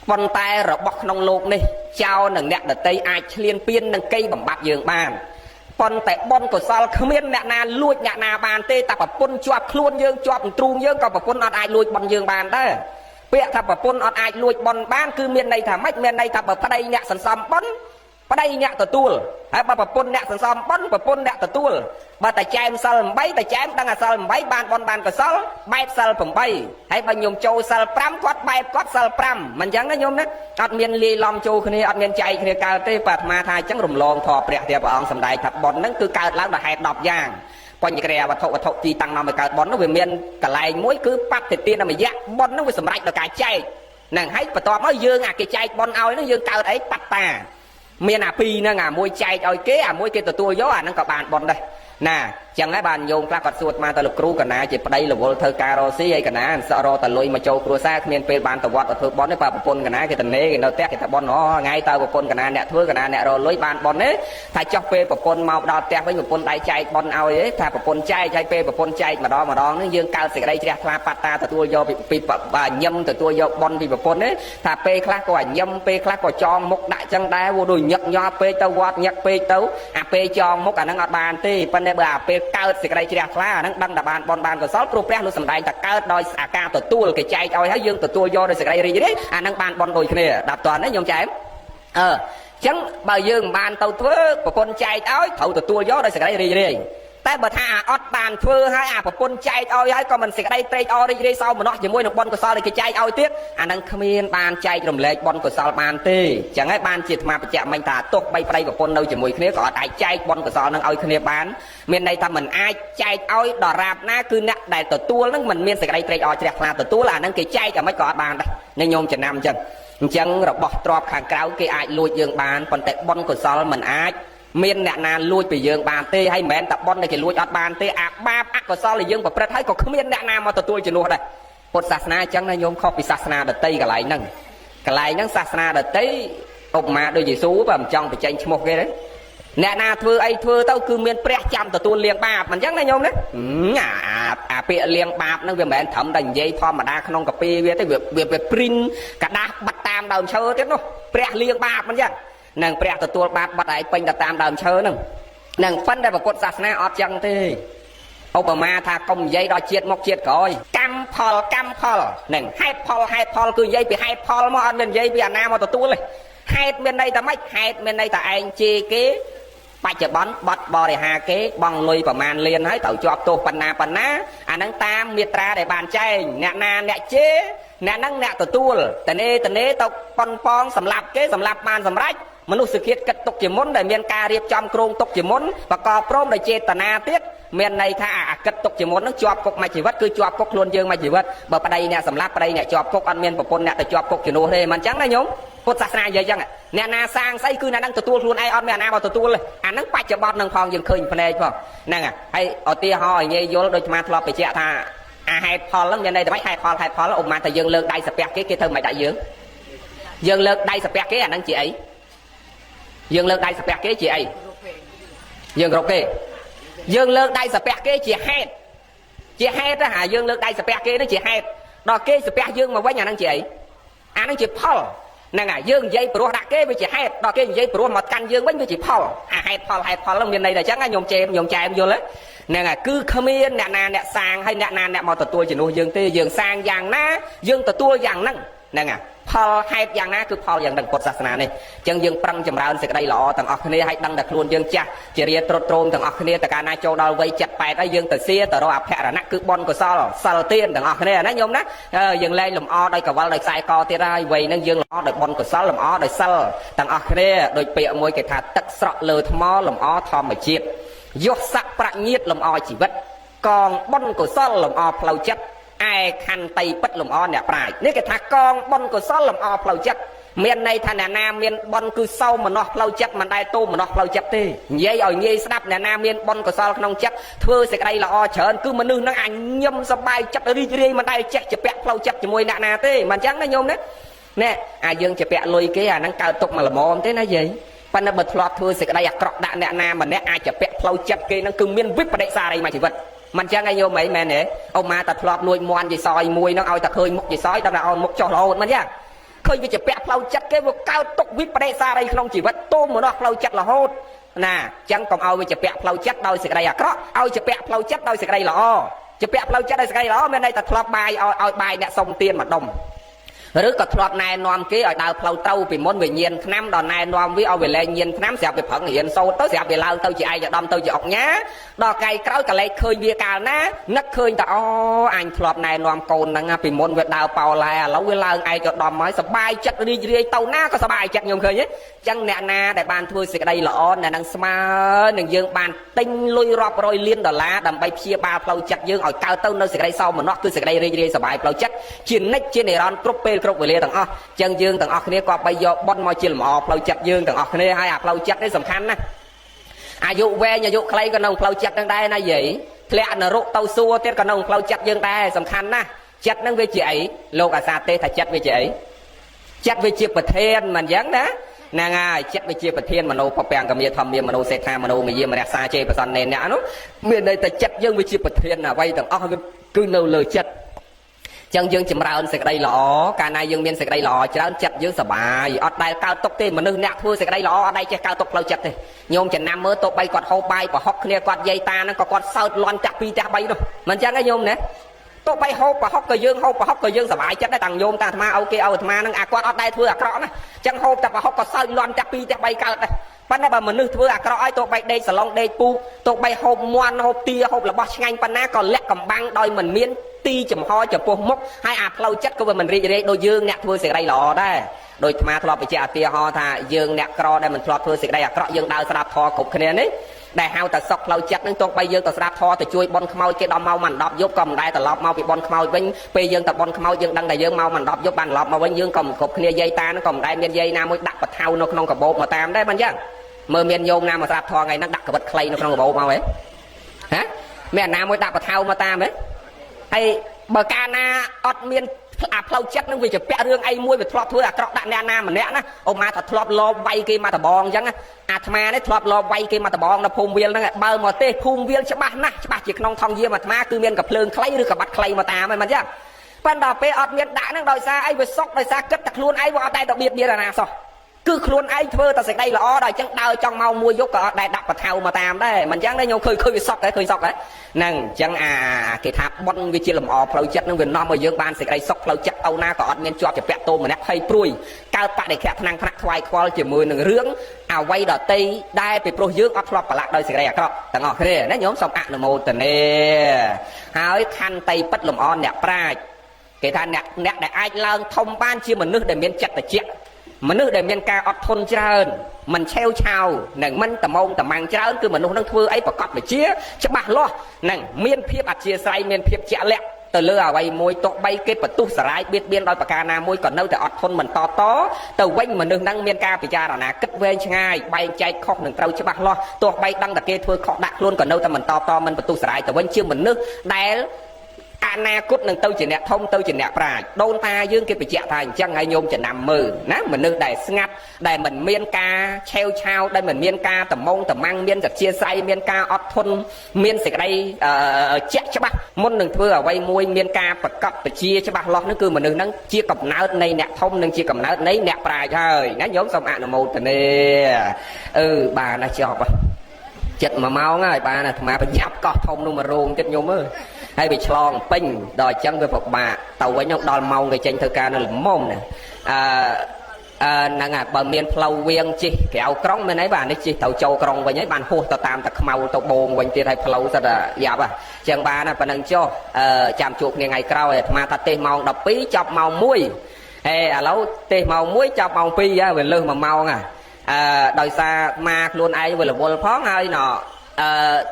ប៉ុន្តែរបស់ក្នុងโลกនេះចោលនឹងអ្នកដតីអាចឈ្លានពាននឹងកេយបំបត្តិយើងបានប៉ុន្តែបុណ្យកុសលគ្មានអ្នកណាលួចអ្នកណាបានទេតែប្រពន្ធជាប់ខ្លួនយើងជាប់ទ្រូងយើងក៏ប្រពន្ធអត់អាចលួចបុណ្យយើងបានដែរពាក្យថាប្រពន្ធអត់អាចលួចបុណ្យបានគឺមានន័យថាម៉េចមានន័យថាបើប្តីអ្នកសន្សំបុណ្យប្តីអ្នកទទួលហើយបើប្រពន្ធអ្នកសន្សំបុណ្យប្រពន្ធអ្នកទទួលបើតែចែមសិល8តែចែមដឹងអាសិល8បានបុណ្យបានកុសលបែបសិល8ហើយបើញោមចូលសិល5គាត់បែបគាត់សិល5មិនអញ្ចឹងណាញោមណាអត់មានលាយឡំចូលគ្នាអត់មានចែកគ្នាកើតទេបាទអាត្មាថាអញ្ចឹងរំលងធម៌ព្រះទេព្រះអង្គសម្ដែងថាបុណ្យហ្នឹងគឺកើតឡើងដោយហេតុ10យ៉ាងបញ្ញក្រាវត្ថុទីតាំងនាំឲ្យកើតបុណ្យនោះវាមានកលែងមួយគឺបត្តិទានមយៈបុណ្យនោះវាសម្រេចដោយការចែកហ្នឹងហើយបន្ទាប់មកយើងអាគេចែកបុណ្យឲ្យហ្នឹងយើងកើតអីបត្តាមានអាពីរហ្នឹងអាមួយចែកឲ្យគេអាមួយគេទទួលយកអាហ្នឹងក៏បានបុណ្យដែរណាចឹងហើយបានញោមខ្លះគាត់សួរមកទៅលោកគ្រូកណាជាប្តីរវល់ធ្វើការរស់ស៊ីហើយកណាសក់រតលុយមកចូលគ្រួសារគ្មានពេលបានទៅវត្តទៅធ្វើបុណ្យទេបើប្រពន្ធកណាគេតនេគេនៅផ្ទះគេថាបុណ្យថ្ងៃទៅប្រពន្ធកណាអ្នកធ្វើកណាអ្នករលុយបានបុណ្យទេថាចុះពេលប្រពន្ធមកដល់ផ្ទះវិញប្រពន្ធដៃចែកបុណ្យឲ្យទេថាប្រពន្ធចែកហើយពេលប្រពន្ធចែកម្ដងនេះយើងកើតសេចក្តីជ្រះថ្លាបាត់តាទទួលយកពីញឹមទទួលយកបុណ្យពីប្រពន្ធទេថាពេលខ្លះក៏ញឹមពេលខ្លះក៏ចងមុខដាក់ចឹងដែរវាដូចញឹកញាប់ពេកទៅវត្តញឹកពេកទៅអាពេលចងមុខអាហ្នឹងអត់បានទេប៉ុន្តែបើអាពេលកើតសេចក្តីជ្រះថ្លាអាហ្នឹងដឹងតែបានបុណ្យបានកុសលព្រោះព្រះលោកសម្ដែងថាកើតដោយអាការទទួលគេចែកឲ្យហើយយើងទទួលយកដោយសេចក្តីរីករាយអាហ្នឹងបានបុណ្យដូចគ្នាដល់តើញោមចែមអញ្ចឹងបើយើងមិនបានទៅធ្វើប្រពន្ធចែកឲ្យត្រូវទទួលយកដោយសេចក្តីរីករាយតែបើថាអត់បានធ្វើហើយអាប្រពន្ធចែកឲ្យហើយក៏មិនសេចក្តីត្រេកអររីករាយសោមនស្សជាមួយនឹងបុណ្យកុសលដែលគេចែកឲ្យទៀតអាហ្នឹងគ្មានបានចែករំលែកបុណ្យកុសលបានទេអញ្ចឹងហើយបានជាអាត្មាបញ្ជាក់មិញថាទុកបីប្តីប្រពន្ធនៅជាមួយគ្នាក៏អត់អាចចែកបុណ្យកុសលនឹងឲ្យគ្នាបានមានន័យថាមិនអាចចែកឲ្យដរាបណាគឺអ្នកដែលទទួលនឹងមិនមានសេចក្តីត្រេកអរជ្រះថ្លាទទួលអាហ្នឹងគេចែកតែមិនក៏អត់បានដែរញោមចំណាំអញ្ចឹងរបស់ទ្រព្យខាងក្រៅគេអាចលួចយើងបានប៉ុន្តែបុណ្យកុសលមិនអាចមានអ្នកណាលួចពីយើងបានទេហើយមិនមែនតែបុណ្យដែលគេលួចអត់បានទេអាបាបអកុសលដែលយើងប្រព្រឹត្តហើយក៏គ្មានអ្នកណាមកទទួលជំនួសដែរពុទ្ធសាសនាអញ្ចឹងណាញោមខុសពីសាសនាដទៃកន្លែងហ្នឹងសាសនាដទៃឧបមាដូចយេស៊ូបើមិនចង់បញ្ចេញឈ្មោះគេទេអ្នកណាធ្វើអីធ្វើទៅគឺមានព្រះចាំទទួលលាងបាបមិនអញ្ចឹងណាញោមណាអាពាក្យលាងបាបហ្នឹងវាមិនមែនត្រឹមតែនិយាយធម្មតាក្នុងកាពីវាទេវាព្រីនกระดาษបាត់តាមដើមឈើទៀតនោះព្រះលាងបាបមិនអញ្ចឹងនឹងព្រះទទួលបាបបាត់ឯងពេញទៅតាមដើមឈើហ្នឹងនឹងប៉ុន្តែពុទ្ធសាសនាអត់ចឹងទេឧបមាថាកុំនិយាយដល់ជាតិមកជាតិក្រោយកម្មផលនឹងហេតុផលគឺនិយាយពីហេតុផលមកអត់មាននិយាយពីអាណាមកទទួលទេហេតុមានន័យថាម៉េចហេតុមានន័យថាឯងជេរគេបច្ចុប្បន្នបាត់បរិហាគេបងលុយប្រមាណលានហើយត្រូវជាប់ទោសប៉ុណ្ណាអាហ្នឹងតាមមាត្រាដែលបានចែងអ្នកណាអ្នកជេរអ្នកហ្នឹងអ្នកទទួលតនេទៅប៉ុនប៉ងសម្លាប់គេសម្លាប់បានសម្រេច មនុស្សជាតិគិតទុកជាមុនដែលមានការរៀបចំគ្រោងទុកជាមុនបកព្រមដោយចេតនាទៀតមានន័យថាអាគិតទុកជាមុននឹងជាប់គុកមួយជីវិតគឺជាប់គុកខ្លួនយើងមួយជីវិតបើប្តីអ្នកសម្លាប់ប្តីអ្នកជាប់គុកអត់មានប្រពន្ធអ្នកទៅជាប់គុកជំនួសទេមិនអញ្ចឹងណាញោមពុទ្ធសាសនានិយាយអញ្ចឹងអ្នកណាសាងស្អីគឺអ្នកនឹងទទួលខ្លួនឯងអត់មានអាណាមកទទួលទេអានឹងបច្ចុប្បន្ននឹងផងយើងឃើញភ្នែកផងហ្នឹងហើយឧទាហរណ៍ឲ្យងាយយល់ដូចអាធ្លាប់បញ្ជាក់ថាអាហេតុផលហ្នឹងមានន័យថាម៉េចហេតុផលឧបមាថាយើងលើកដៃសាពះគេធ្វើមិនដាក់យើងលើកដៃសាពះគេអាហ្នឹងជាអីយើងលើកដៃសាពះគេជាអីយើងគ្រប់គេយើងលើកដៃសាពះគេជាហេតុណាយើងលើកដៃសាពះគេនេះជាហេតុដល់គេសាពះយើងមកវិញអាហ្នឹងជាអីអាហ្នឹងជាផលហ្នឹងហើយយើងនិយាយព្រោះដាក់គេវាជាហេតុដល់គេនិយាយព្រោះមកកាន់យើងវិញវាជាផលអាហេតុផលហ្នឹងមានន័យថាអញ្ចឹងញោមចែមយល់ហ្នឹងហើយគឺគ្មានអ្នកណាអ្នកសាងហើយអ្នកណាអ្នកមកទទួលជំនួសយើងទេយើងសាងយ៉ាងណាយើងទទួលយ៉ាងហ្នឹងហ្នឹងហើយផលហេតុយ៉ាងណាគឺផលយ៉ាងហ្នឹងពុទ្ធសាសនានេះអញ្ចឹងយើងប្រឹងចម្រើនសេចក្តីល្អទាំងអស់គ្នាឲ្យដឹងតែខ្លួនយើងចាស់ជារាត្រុតត្រោមទាំងអស់គ្នាតើកាលណាចូលដល់វ័យ78ហើយយើងទៅសៀទៅរកអភរណៈគឺបុណ្យកុសលសិលទានទាំងអស់គ្នាណាញោមណាយើងលែងលំអដោយកវលដោយខ្សែកទៀតហើយវ័យហ្នឹងយើងលំអដោយបុណ្យកុសលលំអដោយសិលទាំងអស់គ្នាដោយពាក្យមួយគេថាទឹកស្រក់លើថ្មលំអធម្មជាតិយុស័កប្រាជ្ញាតលំអជីវិតកងបុណ្យកុសលលំអផ្លូវចិត្តឯខន្តីពិតលំអអ្នកប្រាជ្ញនេះគេថាកងបុណ្យកុសលលំអផ្លូវចិត្តមានន័យថាអ្នកណាមានបុណ្យគឺសោមនស្សផ្លូវចិត្តមិនដែលទូមនស្សផ្លូវចិត្តទេនិយាយឲ្យងាយស្ដាប់អ្នកណាមានបុណ្យកុសលក្នុងចិត្តធ្វើសេចក្តីល្អច្រើនគឺមនុស្សនឹងអញញឹមសប្បាយចិត្តរីករាយមិនដែលចេះជាពាក់ផ្លូវចិត្តជាមួយអ្នកណាទេមិនអញ្ចឹងណាញោមណានេះអាយើងជាពាក់លុយគេអាហ្នឹងកើតទុកមកល្មមទេណាយាយប៉ុន្តែបើធ្លាប់ធ្វើសេចក្តីអាក្រក់ដាក់អ្នកណាម្នាក់អាចជាពាក់ផ្លូវចិត្តគេហ្នឹងគឺមានវិបដិសារីមួយជីវិតមិនចឹងឯងយល់មិនមែនទេអូម៉ាតែធ្លាប់លួចមន់យីសយមួយហ្នឹងឲ្យតែឃើញមុខយីសយដល់តែឲ្យមុខចុះរហូតមិនចឹងឃើញវាជាពាក់ផ្លូវចិត្តគេវាកើតទុកវិបដិសារីក្នុងជីវិតទូមម្នោះផ្លូវចិត្តរហូតណាចឹងកុំឲ្យវាជាពាក់ផ្លូវចិត្តដោយសេចក្តីអាក្រក់ឲ្យជាពាក់ផ្លូវចិត្តដោយសេចក្តីល្អជាពាក់ផ្លូវចិត្តដោយសេចក្តីល្អមានន័យតែធ្លាប់បាយឲ្យបាយអ្នកសុំទានមួយដុំឬក៏ធ្លាប់ណែនាំគេឲ្យដើរផ្លូវទៅពីមុនវាញៀនឆ្នាំដល់ណែនាំវាឲ្យវាលែងញៀនឆ្នាំស្រាប់វាប្រឹងរៀនសូត្រទៅស្រាប់វាឡើងទៅជាឯកឧត្តមទៅជាអុកញ៉ាដល់កាយក្រោយកលេចឃើញវាកាលណានឹកឃើញតែអូអញធ្លាប់ណែនាំកូនហ្នឹងពីមុនវាដើរប៉ោឡែឥឡូវវាឡើងឯកឧត្តមហើយសប្បាយចិត្តរីករាយទៅណាក៏សប្បាយចិត្តខ្ញុំឃើញទេអញ្ចឹងអ្នកណាដែលបានធ្វើសេចក្តីល្អអ្នកនឹងស្មើនឹងយើងបានទិញលុយរាប់រយលានដុល្លារដើម្បីព្យាបាលផ្លូវចិត្តយើងឲ្យកើតទៅនៅសេចក្តីសោមនស្សគឺសេចក្តីរីករាយសប្បាយផ្លូវចិត្តជានិច្ចជានិរន្តរ៍គ្រប់ពេលគ្រប់វេលាទាំងអស់ចឹងយើងទាំងអស់គ្នាក៏បីយកបុណ្យមកជាលំអផ្លូវចិត្តយើងទាំងអស់គ្នាហើយអាផ្លូវចិត្តនេះសំខាន់ណាស់អាយុវែងអាយុខ្លីក៏នៅផ្លូវចិត្តនឹងដែរណាយាយធ្លាក់នរកទៅសួគ៌ទៀតក៏នៅផ្លូវចិត្តយើងដែរសំខាន់ណាស់ចិត្តនឹងវាជាអីលោកអាសាទេថាចិត្តវាជាអីចិត្តវាជាប្រធានមិនចឹងណាហ្នឹងហើយចិត្តវាជាប្រធានមនោពពាំងកមាធម្មាមនោសេដ្ឋាមនោមយាមរក្សាជេប្រសន្នេអ្នកនោះមានន័យតែចិត្តយើងវាជាប្រធានអ្វីទាំងអស់គឺនៅលើចិត្តចឹងយើងចម្រើនសេចក្តីល្អកាលណាយើងមានសេចក្តីល្អច្រើនចិត្តយើងសប្បាយអត់ដែលកើតទុកទេមនុស្សអ្នកធ្វើសេចក្តីល្អអត់ដែលចេះកើតទុកផ្លូវចិត្តទេញោមចំណាំមើលទៅបីគាត់ហូបបាយប្រហុកគ្នាគាត់យាយតាហ្នឹងក៏គាត់សើចលន់ចាក់2ចាក់3នោះមិនចឹងទេញោមណាទៅបីហូបប្រហុកក៏យើងហូបប្រហុកក៏យើងសប្បាយចិត្តដែរតាំងញោមតាអាត្មាអូគេឲ្យអាត្មាហ្នឹងអាគាត់អត់ដែលធ្វើអាក្រក់ណាចឹងហូបតែប្រហុកក៏សើចលន់ចាក់2ចាក់3កើតដែរប៉ុន្តែបើមនុស្សធ្វើអាក្រក់ឲ្យទៅបីដេកសឡុងដេកពូទៅបីហូបមាន់ហូបទាហូបរបស់ឆ្ងាញ់ប៉ុណ្ណាក៏លាក់កំបាំងដោយមិនមានទីចំហចំពោះមុខហើយអាផ្លូវចិត្តក៏វាមិនរីករាយដូចយើងអ្នកធ្វើសេចក្តីល្អដែរដោយអាត្មាធ្លាប់បញ្ជាក់ឧទាហរណ៍ថាយើងអ្នកក្រដែលមិនធ្លាប់ធ្វើសេចក្តីអាក្រក់យើងដើរស្ដាប់ធម៌គ្រប់គ្នានេះដែលហៅតែសុខផ្លូវចិត្តនឹងទោះបីយើងទៅស្ដាប់ធម៌ទៅជួយបន់ខ្មោចគេដល់មកមិន10យប់ក៏មិនដែលត្រឡប់មកពីបន់ខ្មោចវិញពេលយើងទៅបន់ខ្មោចយើងដឹងតែយើងមកមិន10យប់បានត្រឡប់មកវិញយើងក៏គ្រប់គ្នាយាយតានឹងក៏មិនដែលមានយាយណាមួយដាក់បថៅនៅក្នុងកាបូបមកតាមដែរមិនចឹងមើលមានញោមណាមកស្ដាប់ធម៌ថ្ងៃហ្នឹងដាក់កវិតខ្លីនៅក្នុងកាបូបមកហ៎ហ៎មានណាមួយដាក់បថៅមកតាមហ៎ហើយបើកាលណាអត់មានអាផ្លូវចិត្តនឹងវាជាពាក់រឿងអីមួយវាធ្លាប់ធ្វើអាក្រក់ដាក់អ្នកណាម្នាក់ណាអូម៉ាថាធ្លាប់លបវាយគេមកដបងអញ្ចឹងអាត្មានេះធ្លាប់លបវាយគេមកដបងនៅភូមិវាលហ្នឹងបើមកទេភូមិវាលច្បាស់ណាស់ច្បាស់ជាក្នុងថងយាមអាត្មាគឺមានកភ្លើងខ្លីឬកបាត់ខ្លីមកតាមហ្នឹងមិនអញ្ចឹងប៉ុន្តែដល់ពេលអត់មានដាក់ហ្នឹងដោយសារអីវាសុកដោយសារគិតតែខ្លួនឯងវាអត់ដែលទៅបៀតបៀនអាណាសោះគឺខ្លួនឯងធ្វើតែសេចក្តីល្អដល់អញ្ចឹងដើរចង់មកមួយយប់ក៏អត់ដែលដាក់បថៅមកតាមដែរមិនអញ្ចឹងទេញោមឃើញវាសក់ដែរឃើញសក់ដែរហ្នឹងអញ្ចឹងគេថាបុណ្យវាជាលំអផ្លូវចិត្តនឹងវានាំឲ្យយើងបានសេចក្តីសុខផ្លូវចិត្តទៅណាក៏អត់មានជាប់ជាពាក់តោម្នាក់ភ័យព្រួយកើតបដិខៈថ្នាំងថ្នាក់ខ្វាយខ្វល់ជាមួយនឹងរឿងអ្វីដតីដែលពីព្រោះយើងអត់ធ្លាប់ប្រឡាក់ដោយសេចក្តីអាក្រក់ទាំងអស់គ្នាណាញោមសូមអនុមោទនាហើយខន្តីពិតលំអអ្នកប្រាជ្ញគេថាអ្នកដែលអាចឡើងធំបានជាមនុស្សដែលមានចិត្តត្រជាក់ មនុស្សដែលមានការអត់ធន់ច្រើនមិនឆេវឆាវនឹងមិនត្មងត្មាំងច្រើនគឺមនុស្សនឹងធ្វើអីប្រកបវិជ្ជាច្បាស់លាស់នឹងមានភាពអធ្យាស្រ័យមានភាពជាក់លាក់ទៅលើអ្វីមួយទោះបីគេបន្ទុះសារាយបៀតបៀនដោយប្រការណាមួយក៏នៅតែអត់ធន់មិនតទៅវិញមនុស្សនឹងមានការពិចារណាគិតវែងឆ្ងាយបែងចែកខុសនឹងត្រូវច្បាស់លាស់ទោះបីដឹងតែគេធ្វើខុសដាក់ខ្លួនក៏នៅតែមិនតមិនបន្ទុះសារាយទៅវិញជាមនុស្សដែលអនាគតនឹងទៅជាអ្នកធំទៅជាអ្នកប្រាជ្ញដូនតាយើងគេបញ្ជាក់ថាអញ្ចឹងហើយញោមចំណាំមើលណាមនុស្សដែលស្ងាត់ដែលមិនមានការឆេវឆាវដែលមិនមានការត្មងត្មាំងមានសទ្ធាស្រ័យមានការអត់ធន់មានសេចក្តីជាក់ច្បាស់មុននឹងធ្វើអ្វីមួយមានការប្រកបវិជ្ជាច្បាស់លាស់នោះគឺមនុស្សហ្នឹងជាកំណើតនៃអ្នកធំនិងជាកំណើតនៃអ្នកប្រាជ្ញហើយណាញោមសូមអនុមោទនាបានណាចប់ចិត្ត1ម៉ោងហើយបានអាត្មាប្រញាប់កោះធំនោះមករោងទៀតញោមអើយហើយវាឆ្លងពេញដល់អញ្ចឹងវាពិបាកទៅវិញដល់ម៉ោងគេចេញធ្វើការនៅល្មមណាហ្នឹងហើយបើមានផ្លូវវៀងជិះក្រៅក្រុងមែនអីបាទនេះជិះទៅចូលក្រុងវិញហើយបានហួសទៅតាមតាខ្មៅទៅបងវិញទៀតហើយផ្លូវសិតយ៉ាប់ហ่ะអញ្ចឹងបានប៉ុណ្្នឹងចុះចាំជួបគ្នាថ្ងៃក្រោយអាត្មាថាទេសម៉ោង12ចប់ម៉ោង1ឥឡូវទេសម៉ោង1ចប់ម៉ោង2ហើយវាលើស1ម៉ោងហើយដោយសារមកខ្លួនឯងវារវល់ផងហើយណ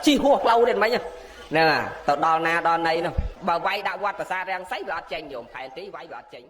ជីហួសផ្លូវនេះមិនហ្នឹងទៅដល់ណាដល់ណីនោះបើវាយដាក់វត្តប្រាសាទរាំងសីវាអត់ចេញញោមផែនទីវាយវាអត់ចេញ